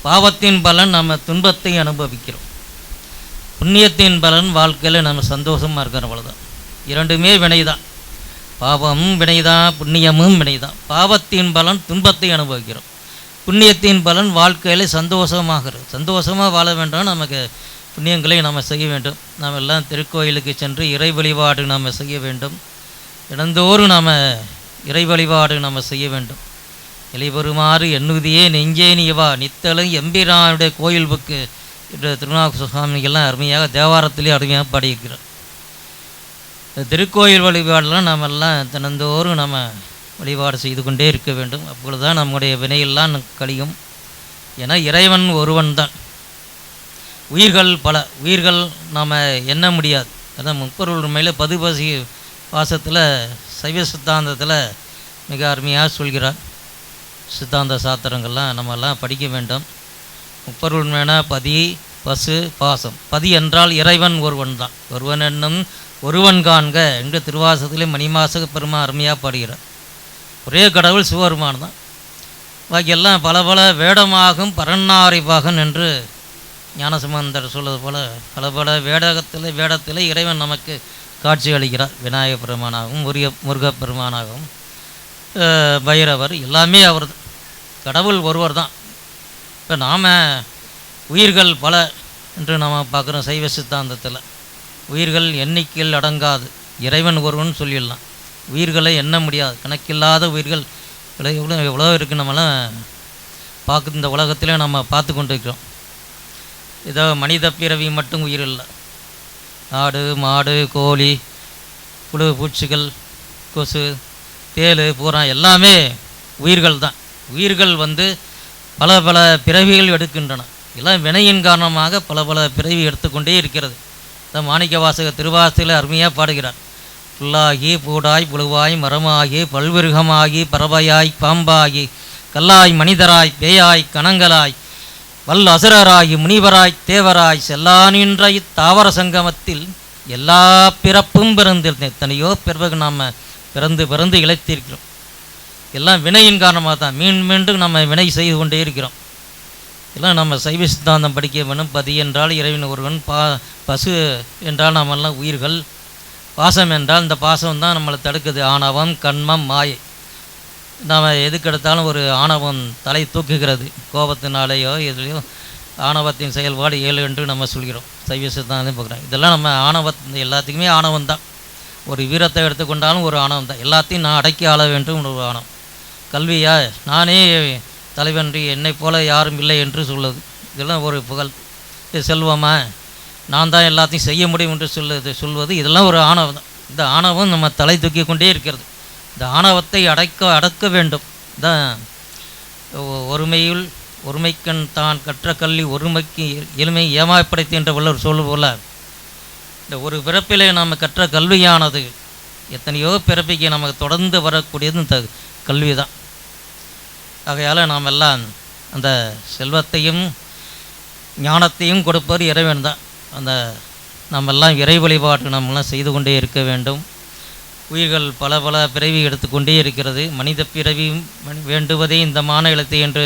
பாவத்தின் பலன் நம்ம துன்பத்தை அனுபவிக்கிறோம். புண்ணியத்தின் பலன் வாழ்க்கையில் நம்ம சந்தோஷமாக இருக்கிறோம், அவ்வளோதான். இரண்டுமே வினை தான். பாவமும் வினை தான், புண்ணியமும் வினை தான். பாவத்தின் பலன் துன்பத்தை அனுபவிக்கிறோம், புண்ணியத்தின் பலன் வாழ்க்கையில் சந்தோஷமாக வாழ வேண்டும். நமக்கு புண்ணியங்களை நாம் செய்ய வேண்டும். நாம் எல்லாம் திருக்கோயிலுக்கு சென்று இறை வழிபாடு நாம் செய்ய வேண்டும். தினந்தோறும் நாம் இறை வழிபாடு நாம் செய்ய வேண்டும். இலைபெறுமாறு எண்ணுதியே நெஞ்சே நீவா நித்தலும் எம்பிரானுடைய கோயில் புக்கு என்ற திருநாக சுவாமிகள்லாம் அருமையாக தேவாரத்திலே அருமையாக பாடியிருக்கிறார். இந்த திருக்கோயில் வழிபாடெல்லாம் நாம் எல்லாம் தினந்தோறும் நம்ம வழிபாடு செய்து கொண்டே இருக்க வேண்டும். அப்பொழுது தான் நம்முடைய வினையெல்லாம் கழியும். ஏன்னா இறைவன் ஒருவன் தான். உயிர்கள் நாம் எண்ண முடியாது. அதான் முப்பொருள் உண்மையில் பதுபசி பாசத்தில் சைவ சித்தாந்தத்தில் மிக அருமையாக சொல்கிறார். சித்தாந்த சாத்திரங்கள்லாம் நம்மெல்லாம் படிக்க வேண்டும். முப்பொருள் உண்மையான பதி பசு பாசம். பதி என்றால் இறைவன் ஒருவன் தான். ஒருவன் என்னும் ஒருவன் காண்க என்று திருவாசகத்திலே மணிமாசக பெருமா அருமையாக பாடுகிறார். ஒரே கடவுள் சிவபெருமான் தான். பாக்கியெல்லாம் பல பல வேடமாகும் பரநாரிபாகன் என்று ஞானசம்பந்தர் சொல்வது போல பல வேடத்தில் இறைவன் நமக்கு காட்சி அளிக்கிறார். விநாயகப் பெருமானாகவும் முருகப்பெருமானாகவும் பைரவர் எல்லாமே அவர் தான். கடவுள் ஒருவர் தான். இப்போ நாம் உயிர்கள் பல என்று நாம் பார்க்குறோம். சைவ சித்தாந்தத்தில் உயிர்கள் எண்ணிக்கையில் அடங்காது. இறைவன் ஒருவன் சொல்லிடலாம். உயிர்களை எண்ண முடியாது. கணக்கில்லாத உயிர்கள் எவ்வளோ இருக்குது. நம்மளாம் இந்த உலகத்தில் நம்ம பார்த்து கொண்டு இருக்கிறோம். ஏதோ மனித பிறவி மட்டும் உயிர் இல்லை. ஆடு மாடு கோழி புழு பூச்சிகள் கொசு தேள் பூரா எல்லாமே உயிர்கள் தான். உயிர்கள் பல பல பிறவிகள் எடுக்கின்றன. எல்லாம் வினையின் காரணமாக பல பல பிறவி எடுத்துக்கொண்டே இருக்கிறது. மாணிக்க வாசக திருவாசையில் அருமையாக பாடுகிறார். புல்லாகி பூடாய் புழுவாய் மரமாகி பல்விருகமாகி பறவையாய் பாம்பாகி கல்லாய் மனிதராய் பேயாய் கணங்களாய் வல் அசுரராய் முனிவராய் தேவராய் செல்லா நின்ற இத்தாவர சங்கமத்தில் எல்லா பிறப்பும் பிறந்திருந்தேன். எத்தனையோ பிறகு நாம் பிறந்து இழைத்திருக்கிறோம். எல்லாம் வினையின் காரணமாக தான். மீண்டும் நம்ம வினை செய்து கொண்டே இருக்கிறோம். எல்லாம் நம்ம சைவ சித்தாந்தம் படிக்க வேணும். பதி என்றால் இறைவன் ஒருவன், பசு என்றால் நாமெல்லாம் உயிர்கள், பாசம் என்றால் இந்த பாசம் தான் நம்மளை தடுக்குது. ஆணவம், கண்மம், மாயை. நாம் எதுக்கு எடுத்தாலும் ஒரு ஆணவம் தலை தூக்குகிறது. கோபத்தினாலேயோ இதுலேயோ ஆணவத்தின் செயல்பாடு 7 என்று நம்ம சொல்கிறோம். சைவ சித்தாந்தம் பார்க்குறோம். இதெல்லாம் நம்ம எல்லாத்துக்குமே ஆணவம் தான். ஒரு வீரத்தை எடுத்துக்கொண்டாலும் ஒரு ஆணவம் தான். எல்லாத்தையும் நான் அடக்கி ஆள வேண்டும் ஒரு ஆணவம். கல்வியா நானே தலைவன்றி என்னை போல யாரும் இல்லை என்று சொல்லுது. இதெல்லாம் ஒரு புகழ். இது செல்வமா நான் தான் எல்லாத்தையும் செய்ய முடியும் என்று சொல்வது இதெல்லாம் ஒரு ஆணவம் தான். இந்த ஆணவம் நம்ம தலை தூக்கி கொண்டே இருக்கிறது. இந்த ஆணவத்தை அடக்க வேண்டும் தான். ஒருமைக்கண் தான் கற்ற கல்வி ஒருமைக்கு எளிமை ஏமாப்படுத்தி என்ற வள்ளுவர் சொல்ல போல, இந்த ஒரு பிறப்பிலே நாம் கற்ற கல்வியானது எத்தனையோ பிறப்பிக்கு நமக்கு தொடர்ந்து வரக்கூடியது இந்த கல்வி தான். ஆகையால் நாம் எல்லாம் அந்த செல்வத்தையும் ஞானத்தையும் கொடுப்பது இறைவன் தான். அந்த நம்மெல்லாம் இறை வழிபாட்டு நம்மெல்லாம் செய்து கொண்டே இருக்க வேண்டும். உயிர்கள் பல பிறவி எடுத்துக்கொண்டே இருக்கிறது. மனித பிறவி வேண்டுவதே இந்த மான எழுத்து என்று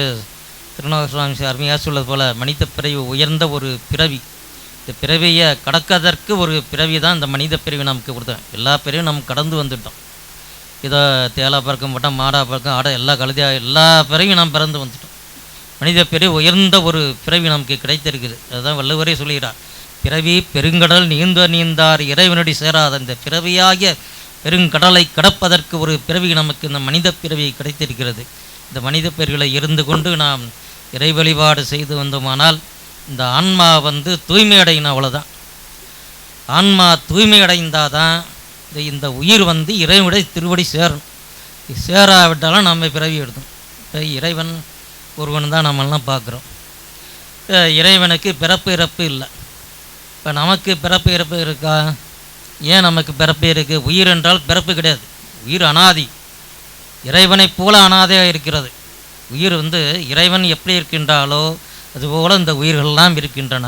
திருநாக சுவாமி அருமையாக சொல்வது போல, மனித பிறவி உயர்ந்த ஒரு பிறவி. இந்த பிறவியை கடக்கதற்கு ஒரு பிறவி தான் இந்த மனித பிறவி நமக்கு கொடுத்தோம். எல்லா பிறவியும் நம்ம கடந்து வந்துட்டோம். இதோ தேலா பறக்க மாட்டோம், மாடா பறக்கம், ஆட எல்லா கழுதியாக எல்லா பிறவியும் நாம் பிறந்து வந்துட்டோம். மனித பிறவி உயர்ந்த ஒரு பிறவி நமக்கு கிடைத்திருக்குது. அதுதான் வள்ளுவரே சொல்கிறார், பிறவி பெருங்கடல் நீந்தார் இறைவனடி சேராத. இந்த பிறவியாகிய பெருங்கடலை கடப்பதற்கு ஒரு பிறவி நமக்கு இந்த மனித பிறவி கிடைத்திருக்கிறது. இந்த மனித பிறவிகளை இருந்து கொண்டு நாம் இறை வழிபாடு செய்து வந்தோமானால் இந்த ஆன்மா தூய்மை அடையின அவ்வளோதான். ஆன்மா தூய்மை அடைந்தால் தான் இந்த உயிர் இறைவனுடைய திருவடி சேரணும். சேராவிட்டாலும் நம்ம பிறவி எடுத்தோம். இப்போ இறைவன் ஒருவன் தான் நம்மெல்லாம் பார்க்குறோம். இறைவனுக்கு பிறப்பு இறப்பு இல்லை. இப்போ நமக்கு பிறப்பு இறப்பு இருக்கா? ஏன் நமக்கு பிறப்பு இருக்குது? உயிர் என்றால் பிறப்பு கிடையாது. உயிர் அனாதி. இறைவனைப் போல அனாதையாக இருக்கிறது உயிர். இறைவன் எப்படி இருக்கின்றாலோ அதுபோல் இந்த உயிர்கள்லாம் இருக்கின்றன.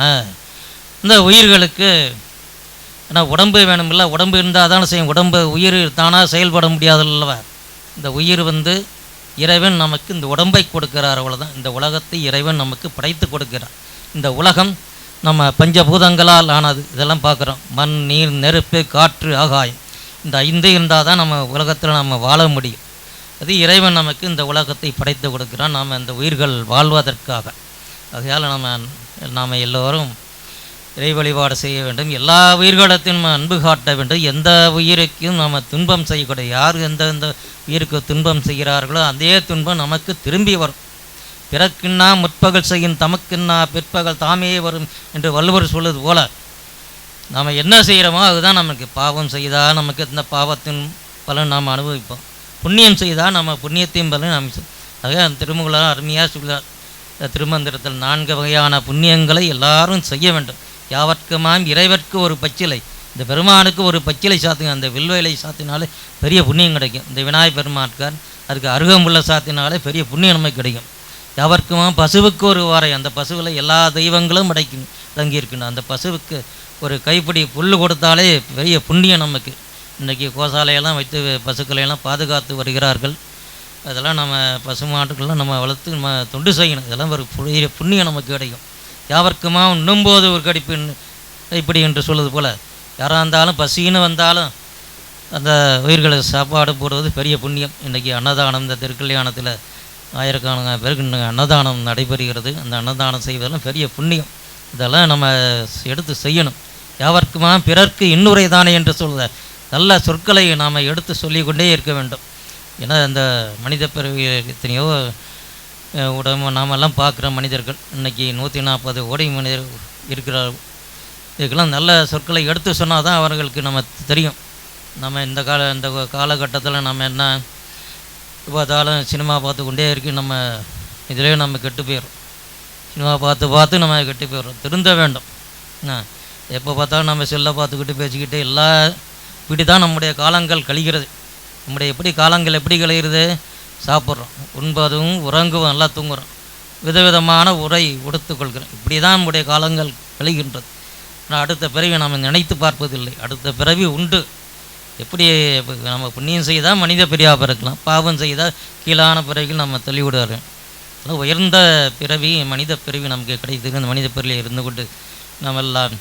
இந்த உயிர்களுக்கு ஆனால் உடம்பு வேணுமில்ல, உடம்பு இருந்தால் தானே செய்யும். உடம்பு உயிர் தானாக செயல்பட முடியாதுல்லவா? இந்த உயிர் இறைவன் நமக்கு இந்த உடம்பை கொடுக்கிறார், அவ்வளோதான். இந்த உலகத்தை இறைவன் நமக்கு படைத்து கொடுக்கிறார். இந்த உலகம் நம்ம பஞ்சபூதங்களால் ஆனது. இதெல்லாம் பார்க்குறோம். மண், நீர், நெருப்பு, காற்று, ஆகாயம். இந்த 5 இருந்தால் தான் நம்ம உலகத்தில் நம்ம வாழ முடியும். அது இறைவன் நமக்கு இந்த உலகத்தை படைத்து கொடுக்கிறான், நாம் அந்த உயிர்கள் வாழ்வதற்காக. ஆகையால் நாம் எல்லோரும் இறை வழிபாடு செய்ய வேண்டும். எல்லா உயிர்களிடத்தையும் நம்ம அன்பு காட்ட வேண்டும். எந்த உயிருக்கும் நாம் துன்பம் செய்யக்கூடாது. யார் எந்த உயிருக்கு துன்பம் செய்கிறார்களோ அதே துன்பம் நமக்கு திரும்பி வரும். பிறக்கின்னா முற்பகல் செய்யும் தமக்கின்னா பிற்பகல் தாமே வரும் என்று வள்ளுவர் சொல்வது போல, நாம் என்ன செய்கிறோமோ அதுதான் நமக்கு. பாவம் செய்தால் நமக்கு இந்த பாவத்தின் பலன் நாம் அனுபவிப்போம். புண்ணியம் செய்தால் நம்ம புண்ணியத்தையும் பலன் நாம். ஆக திருமூலர் அருமையாக சொல்கிறார் திருமந்திரத்தில், 4 வகையான புண்ணியங்களை எல்லாரும் செய்ய வேண்டும். யாவர்க்குமாம் இறைவர்க்கு ஒரு பச்சிலை. இந்த பெருமானுக்கு ஒரு பச்சிலை சாத்துங்க. அந்த வில்வலை சாத்தினாலே பெரிய புண்ணியம் கிடைக்கும். இந்த விநாயகர் பெருமாட்கார் அதுக்கு அருகம்புள்ள சாத்தினாலே பெரிய புண்ணியம் நமக்கு கிடைக்கும். யாவர்க்குமாம் பசுவுக்கு ஒரு வாரை. அந்த பசுவில் எல்லா தெய்வங்களும் தங்கியிருக்கணும். அந்த பசுவுக்கு ஒரு கைப்பிடி புல் கொடுத்தாலே பெரிய புண்ணியம் நமக்கு. இன்றைக்கி கோசாலையெல்லாம் வைத்து பசுக்களையெல்லாம் பாதுகாத்து வருகிறார்கள். அதெல்லாம் நம்ம பசு மாட்டுக்கெல்லாம் நம்ம வளர்த்து நம்ம தொண்டு செய்யணும். இதெல்லாம் ஒரு புண்ணியம் நமக்கு கிடைக்கும். யாவர்க்குமா உண்ணும்போது ஒரு கைப்பிடி என்று சொல்வது போல், யாராக இருந்தாலும் பசின்னு வந்தாலும் அந்த உயிர்களை சாப்பாடு போடுவது பெரிய புண்ணியம். இன்றைக்கி அன்னதானம், இந்த திருக்கல்யாணத்தில் ஆயிரக்கணக்கான பேருக்கு அன்னதானம் நடைபெறுகிறது. அந்த அன்னதானம் செய்வதெல்லாம் பெரிய புண்ணியம். இதெல்லாம் நம்ம எடுத்து செய்யணும். யாவர்க்குமா பிறர்க்கு இன்னுரை தானே என்று சொல்வத நல்ல சொற்களை நாம் எடுத்து சொல்லிக்கொண்டே இருக்க வேண்டும். ஏன்னா இந்த மனித பிறவி எத்தனையோ உடம்பு நாமெல்லாம் பார்க்குற மனிதர்கள் இன்றைக்கி 140 கோடி மனிதர் இருக்கிறார்கள். இதுக்கெல்லாம் நல்ல சொற்களை எடுத்து சொன்னால் தான் அவர்களுக்கு நம்ம தெரியும். நம்ம இந்த காலகட்டத்தில் நம்ம என்ன பார்த்தாலும் சினிமா பார்த்து கொண்டே இருக்கு. நம்ம இதிலே நம்ம கெட்டு போயிடும். சினிமா பார்த்து நம்ம கெட்டு போயிடுறோம். திருந்த வேண்டும். எப்போ பார்த்தாலும் நம்ம செல்லை பார்த்துக்கிட்டு பேசிக்கிட்டு இப்படி தான் நம்முடைய காலங்கள் கழிகிறது. நம்முடைய காலங்கள் எப்படி கழிகிறது? சாப்பிட்றோம், உண்பதும் உறங்குவோம், நல்லா தூங்குறோம், விதவிதமான உரை உடுத்துக்கொள்கிறோம். இப்படி தான் நம்முடைய காலங்கள் கழிகின்றது. ஆனால் அடுத்த பிறவி நாம் நினைத்து பார்ப்பதில்லை. அடுத்த பிறவி உண்டு. எப்படி நம்ம புண்ணியம் செய்தால் மனித பிரிவாக பிறக்கலாம், பாவம் செய்தால் கீழான பிறவிகள் நம்ம தள்ளிவிடுவார்கள். அதனால் உயர்ந்த பிறவி மனித பிறவி நமக்கு கிடைத்தது. அந்த மனித பிறவியில் இருந்து கொண்டு நம்ம எல்லாம்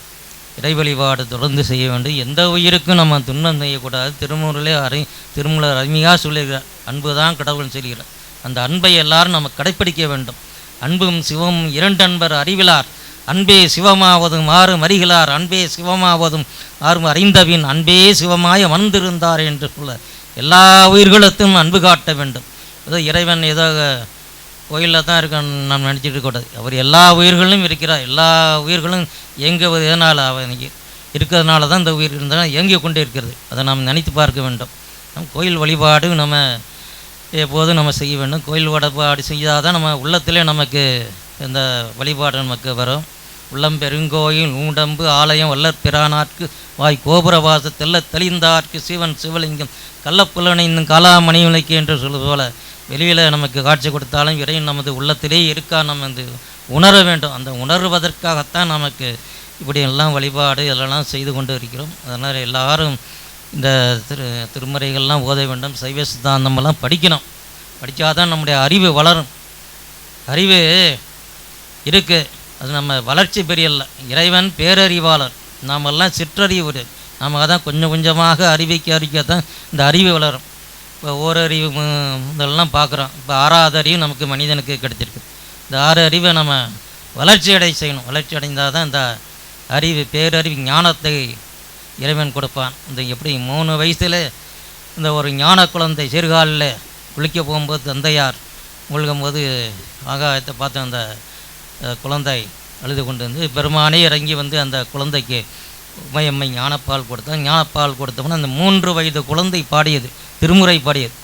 இறை வழிபாடு தொடர்ந்து செய்ய வேண்டும். எந்த உயிருக்கும் நம்ம துன்பம் செய்யக்கூடாது. திருமூலர் அருமையாக சொல்லுகிறார், அன்பு தான் கடவுள்னு சொல்கிறார். அந்த அன்பை எல்லாரும் நம்ம கடைப்பிடிக்க வேண்டும். அன்பும் சிவமும் இரண்டு அன்பர் அறிவிலார், அன்பே சிவமாவதும் ஆறும் அறிகிறார், அன்பே சிவமாவதும் ஆறும் அறிந்தவின் அன்பே சிவமாய் அமர்ந்திருந்தார் என்று சொல்ல எல்லா உயிர்களுக்கும் அன்பு காட்ட வேண்டும். ஏதோ இறைவன் ஏதோ கோயிலில் தான் இருக்கான்னு நாம் நினச்சிட்டு இருக்கக்கூடாது. அவர் எல்லா உயிர்களும் இருக்கிறார். எல்லா உயிர்களும் இயங்குவது எதனால் அவன் இருக்கிறதுனால தான் இந்த உயிர் இருந்தாலும் இயங்கி கொண்டே இருக்கிறது. அதை நாம் நினைத்து பார்க்க வேண்டும். நம் கோயில் வழிபாடு நம்ம எப்போதும் நம்ம செய்ய வேண்டும். கோயில் வழிபாடு செய்தால் தான் நம்ம உள்ளத்திலே நமக்கு இந்த வழிபாடு நமக்கு வரும். உள்ளம் பெருங்கோயில் ஊடம்பு ஆலயம் வல்லற் பிரானார்க்கு வாய் கோபுரவாச தெல்ல தெளிந்தார்க்கு சிவன் சிவலிங்கம் கள்ளப்புலனைந்தும் காலாமணி விளக்கு என்று சொல்வது போல வெளியில் நமக்கு காட்சி கொடுத்தாலும் இறைவன் நமது உள்ளத்திலே இருக்கா நம்ம வந்து உணர வேண்டும். அந்த உணர்வதற்காகத்தான் நமக்கு இப்படி எல்லாம் வழிபாடு இதெல்லாம் செய்து கொண்டு இருக்கிறோம். அதனால் எல்லாரும் இந்த திருமுறைகள்லாம் ஓத வேண்டும். சைவ சித்தாந்தமெல்லாம் படிக்கணும். படித்தாதான் நம்முடைய அறிவு வளரும். அறிவு இருக்குது, அது நம்ம வளர்ச்சி பெரியல்ல. இறைவன் பேரறிவாளர், நாமெல்லாம் சிற்றறிவு. நாம் அதான் கொஞ்சம் கொஞ்சமாக அறிவிக்க தான் இந்த அறிவு வளரும். இப்போ ஓரறிவு இதெல்லாம் பார்க்குறோம். இப்போ 6வது அறிவு நமக்கு மனிதனுக்கு கிடைச்சிருக்கு. இந்த 6 அறிவை நம்ம வளர்ச்சி செய்யணும். வளர்ச்சி அடைந்தால் தான் இந்த அறிவு பேரறிவு ஞானத்தை இறைவன் கொடுப்பான். இந்த எப்படி 3 வயசில் இந்த ஒரு ஞான குழந்தை சீர்காலில் குளிக்க போகும்போது தந்தையார் மூழ்கும் போது ஆகாயத்தை பார்த்து அந்த குழந்தை அழுது கொண்டு வந்து பெருமானே இறங்கி வந்து அந்த குழந்தைக்கு உமையம்மை ஞானப்பால் கொடுத்தான். ஞானப்பால் கொடுத்தோம்னா அந்த 3 வயது குழந்தை பாடியது, திருமுறை பாடியது.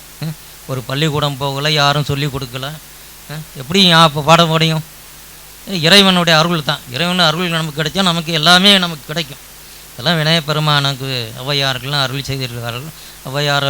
ஒரு பள்ளிக்கூடம் போகலை, யாரும் சொல்லி கொடுக்கல, எப்படி இப்போ பாட முடியும்? இறைவனுடைய அருள் தான். இறைவனுடைய அருள் நமக்கு கிடைச்சா நமக்கு எல்லாமே நமக்கு கிடைக்கும். இதெல்லாம் விநாயகப் பெருமானுக்கு ஔவையார்கள்லாம் அருள் செய்திருக்கிறார்கள். ஔவையார்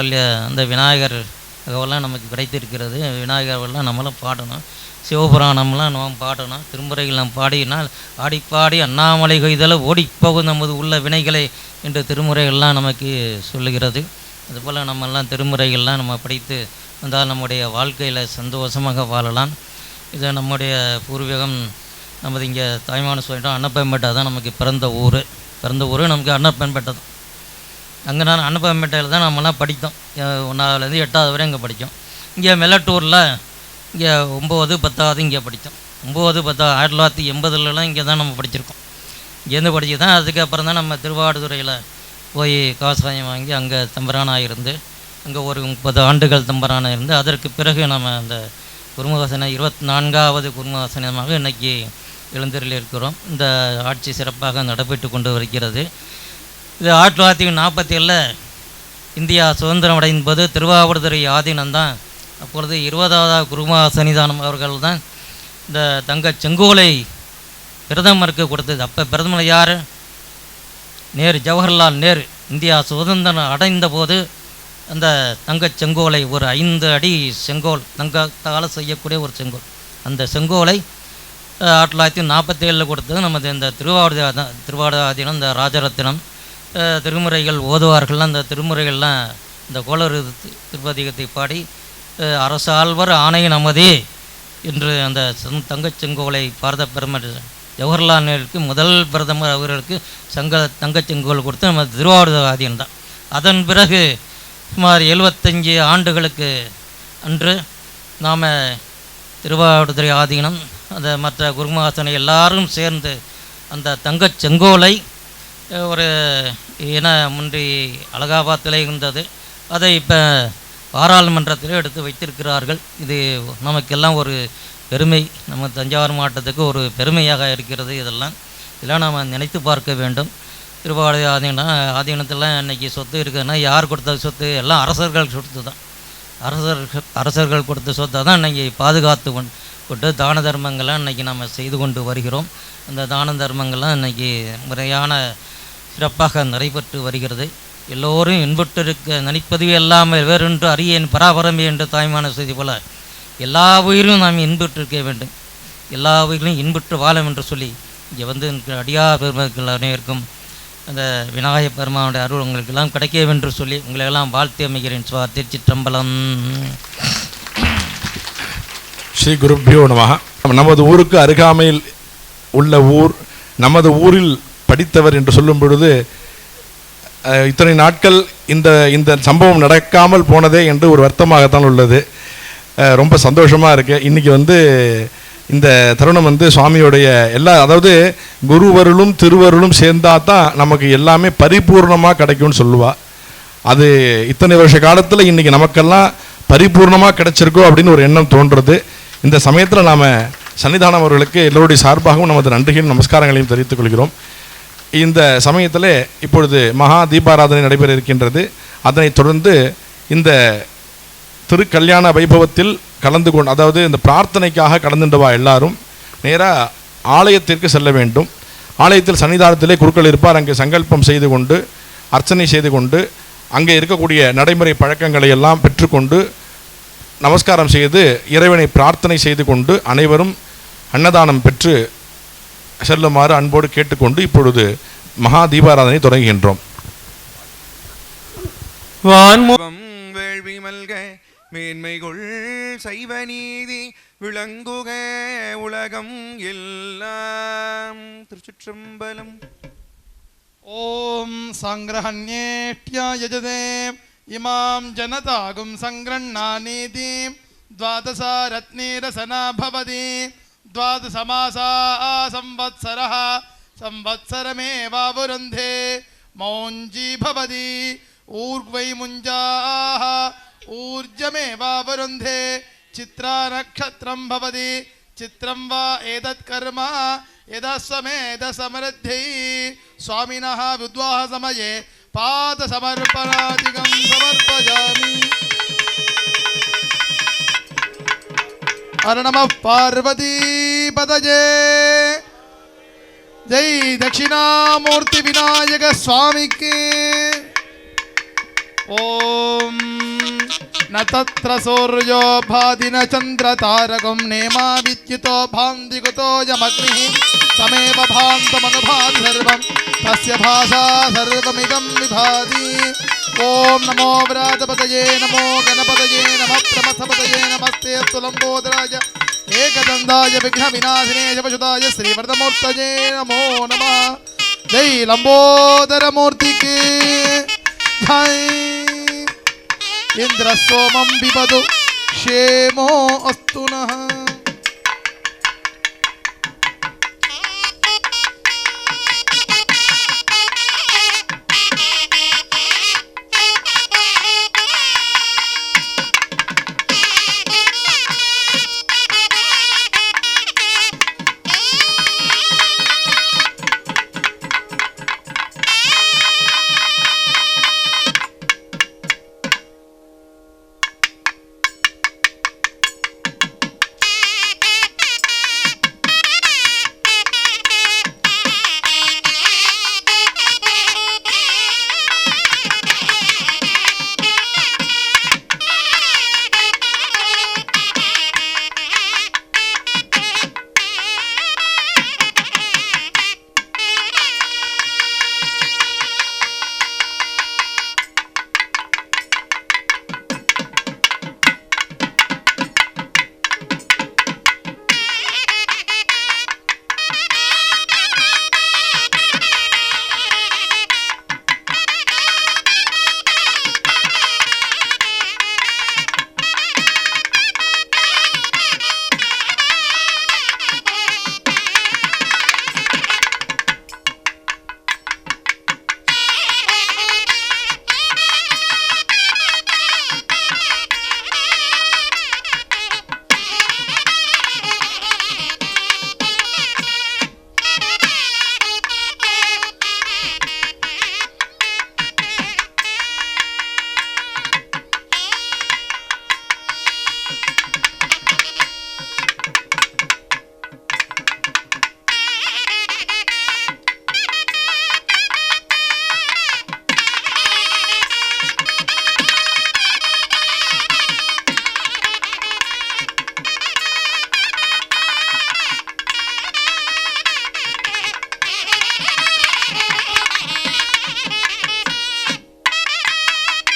அந்த விநாயகர் அதெல்லாம் நமக்கு கிடைத்திருக்கிறது. விநாயகர்லாம் நம்மளும் பாடணும். சிவபுராணம்லாம் நாம் பாடணும். திருமுறைகள் நாம் பாடினால் ஆடிப்பாடி அண்ணாமலை கொய்தல ஓடிப்போகும் நமது உள்ள வினைகளை என்று திருமுறைகள்லாம் நமக்கு சொல்லுகிறது. அதுபோல் நம்மெல்லாம் திருமுறைகள்லாம் நம்ம படித்து வந்தால் நம்முடைய வாழ்க்கையில் சந்தோஷமாக வாழலாம். இது நம்முடைய பூர்வீகம். நமது இங்கே தாய்மான சொல்லிட்டோம், அன்னப்பன்பேட்டை தான் நமக்கு பிறந்த ஊர். நமக்கு அன்னப்பன்பேட்டை தான். அங்கே நான் அன்னப்பன்பேட்டையில் தான் நம்மலாம் படித்தோம். 1ஆவதுலேருந்து 8ஆவது வரை இங்கே படித்தோம். இங்கே மெல்லட்டூரில் இங்கே 9, 10ஆவது இங்கே படித்தோம். 9, 10 1980லலாம் இங்கே தான் நம்ம படிச்சிருக்கோம். இங்கேருந்து படித்து தான் அதுக்கப்புறம் தான் நம்ம திருவாடுதுறையில் போய் காசாயம் வாங்கி அங்கே தம்பரானாக இருந்து அங்கே ஒரு 30 ஆண்டுகள் தம்பரானாக இருந்து அதற்கு பிறகு நம்ம அந்த குருமகாசன 24வது குருமகாசனமாக இன்றைக்கி எழுந்தரில் இருக்கிறோம். இந்த ஆட்சி சிறப்பாக நடைபெற்று கொண்டு வருகிறது. இது 1947 இந்தியா சுதந்திரம் அடையும் போது திருவாவடுதுறை ஆதீனம்தான் அப்பொழுது 20வது குருமகா சன்னிதானம் அவர்கள் தான் இந்த தங்க செங்கோலை பிரதமருக்கு கொடுத்தது. அப்போ பிரதமர் யார்? நேரு, ஜவஹர்லால் நேரு. இந்தியா சுதந்திரம் அடைந்த போது அந்த தங்கச் செங்கோலை ஒரு 5 அடி செங்கோல், தங்கத்தால் செய்யக்கூடிய ஒரு செங்கோல், அந்த செங்கோலை 1947 கொடுத்தது நமது இந்த திருவாவடுதுறை ஆதீனம். இந்த ராஜரத்தினம் திருமுறைகள் ஓதுவார்கள். அந்த திருமுறைகள்லாம் இந்த கோளறு திருப்பதிகத்தை பாடி அரசாழ்வர் ஆணை நமதே என்று அந்த தங்கச் செங்கோலை பாரத பிரதமர் ஜவஹர்லால் நேருக்கு முதல் பிரதமர் அவர்களுக்கு தங்கச் செங்கோல் கொடுத்து நம்ம திருவாவடுதுறை ஆதீனம் தான். அதன் பிறகு சுமார் 75 ஆண்டுகளுக்கு அன்று நாம் திருவாவடுதுறை ஆதீனம் அந்த மற்ற குருமகாசனை எல்லாரும் சேர்ந்து அந்த தங்கச் செங்கோலை ஒரு முன்றி அலகாபாத்தில் இருந்தது, அதை இப்போ பாராளுமன்றத்தில் எடுத்து வைத்திருக்கிறார்கள். இது நமக்கெல்லாம் ஒரு பெருமை, நம்ம தஞ்சாவூர் மாவட்டத்துக்கு ஒரு பெருமையாக இருக்கிறது. இதெல்லாம் நாம் நினைத்து பார்க்க வேண்டும். திருவாவடுதுறை ஆதீனத்தில் இன்றைக்கி சொத்து இருக்குதுன்னா யார் கொடுத்த சொத்து? எல்லாம் அரசர்கள் சொத்து தான். அரசர்கள் கொடுத்த சொத்தை தான் இன்றைக்கி பாதுகாத்து கொண்டு தான தர்மங்கள்லாம் இன்றைக்கி நம்ம செய்து கொண்டு வருகிறோம். அந்த தான தர்மங்கள்லாம் இன்றைக்கி முறையான சிறப்பாக நடைபெற்று வருகிறது. எல்லோரும் இன்புற்றிருக்க நினைப்பதுவே எல்லாமல் வேறொன்று அறியேன் பராபரமே என்று தாய்மான செய்தி போல எல்லா உயிரும் நாம் இன்புற்றிருக்க வேண்டும், எல்லா உயிர்களும் இன்புற்று வாழும் என்று சொல்லி இங்கே வந்து அடியார் பெருமக்கள் அனைவருக்கும் அந்த விநாயகப் பெருமானுடைய அருள் உங்களுக்கெல்லாம் கிடைக்கவென்று சொல்லி உங்களெல்லாம் வாழ்த்து அமைகிறேன். திருச்சிற்றம்பலம். ஸ்ரீ குருப்பியோ நமஹ. நமது ஊருக்கு அருகாமையில் உள்ள ஊர், நமது ஊரில் படித்தவர் என்று சொல்லும் பொழுது இத்தனை நாட்கள் இந்த இந்த சம்பவம் நடக்காமல் போனதே என்று ஒரு வருத்தமாகத்தான் உள்ளது. ரொம்ப சந்தோஷமாக இருக்கு. இன்றைக்கி இந்த தருணம் சுவாமியோடைய அதாவது குருவருளும் திருவருளும் சேர்ந்தா தான் நமக்கு எல்லாமே பரிபூர்ணமாக கிடைக்கும்னு சொல்லுவாள். அது இத்தனை வருஷ காலத்தில் இன்றைக்கி நமக்கெல்லாம் பரிபூர்ணமாக கிடைச்சிருக்கோ அப்படின்னு ஒரு எண்ணம் தோன்றுறது. இந்த சமயத்தில் நாம் சன்னிதானம் அவர்களுக்கு எல்லோருடைய சார்பாகவும் நமது நன்றிகளும் நமஸ்காரங்களையும் தெரிவித்துக் கொள்கிறோம். இந்த சமயத்தில் இப்பொழுது மகா தீபாராதனை நடைபெற இருக்கின்றது. அதனைத் தொடர்ந்து இந்த திருக்கல்யாண வைபவத்தில் கலந்து கொண்டு, அதாவது இந்த பிரார்த்தனைக்காக கலந்துண்டவா எல்லாரும் நேராக ஆலயத்திற்கு செல்ல வேண்டும். ஆலயத்தில் சன்னிதானத்திலே குருக்கள் இருப்பார். அங்கே சங்கல்பம் செய்து கொண்டு அர்ச்சனை செய்து கொண்டு அங்கே இருக்கக்கூடிய நடைமுறை பழக்கங்களை எல்லாம் பெற்றுக்கொண்டு நமஸ்காரம் செய்து இறைவனை பிரார்த்தனை செய்து கொண்டு அனைவரும் அன்னதானம் பெற்று செல்லுமாறு அன்போடு கேட்டுக்கொண்டு இப்பொழுது மகா தீபாராதனை தொடங்குகின்றோம். வேள்வி மல்க மேன்மைகொள் சைவ நீதி விளங்குக உலகம் எல்லாம். திருச்சிற்றம்பலம். ஓம் சங்கிரஹண்யேட்யா யஜதே இமாம் ஜனதாகும் சங்கிரண்ணாநீதி द्वादशा रत्नीरसना भवति द्वादशमासा संवत्सरः संवत्सरमेवावरुन्धे मौञ्जी भवति ऊर्वै मुञ्जाः ऊर्जमेवावरुन्धे चित्रा नक्षत्रं भवति चित्रं वा एतत् कर्म यदस्वमेध समृद्धि स्वामिनः विद्वाह समये पादसमर्पणादिकं समर्पयामि. हर नमः पार्वती पतये. जय दक्षिणामूर्ति विनायक स्वामी के. ओम न तत्र सूर्यो भाति न चंद्र तारकं नेमा विद्युतो भान्तिकुतो यमग्निः समेव भान्तमनुभाति सर्वं तस्य भासा सर्वमिदं विभाति. ओम नमो व्रातपतये नमो गणपतये नमः प्रमथपतये नमस्ते तुलंबोदराय एकदन्ताय विघ्नविनाशिने शिवसुताय श्रीवरदमूर्तये नमो नमः. जय लंबोदर मूर्ति के जय. इंद्र सोमं बिबदु क्षेमो अस्तु नः.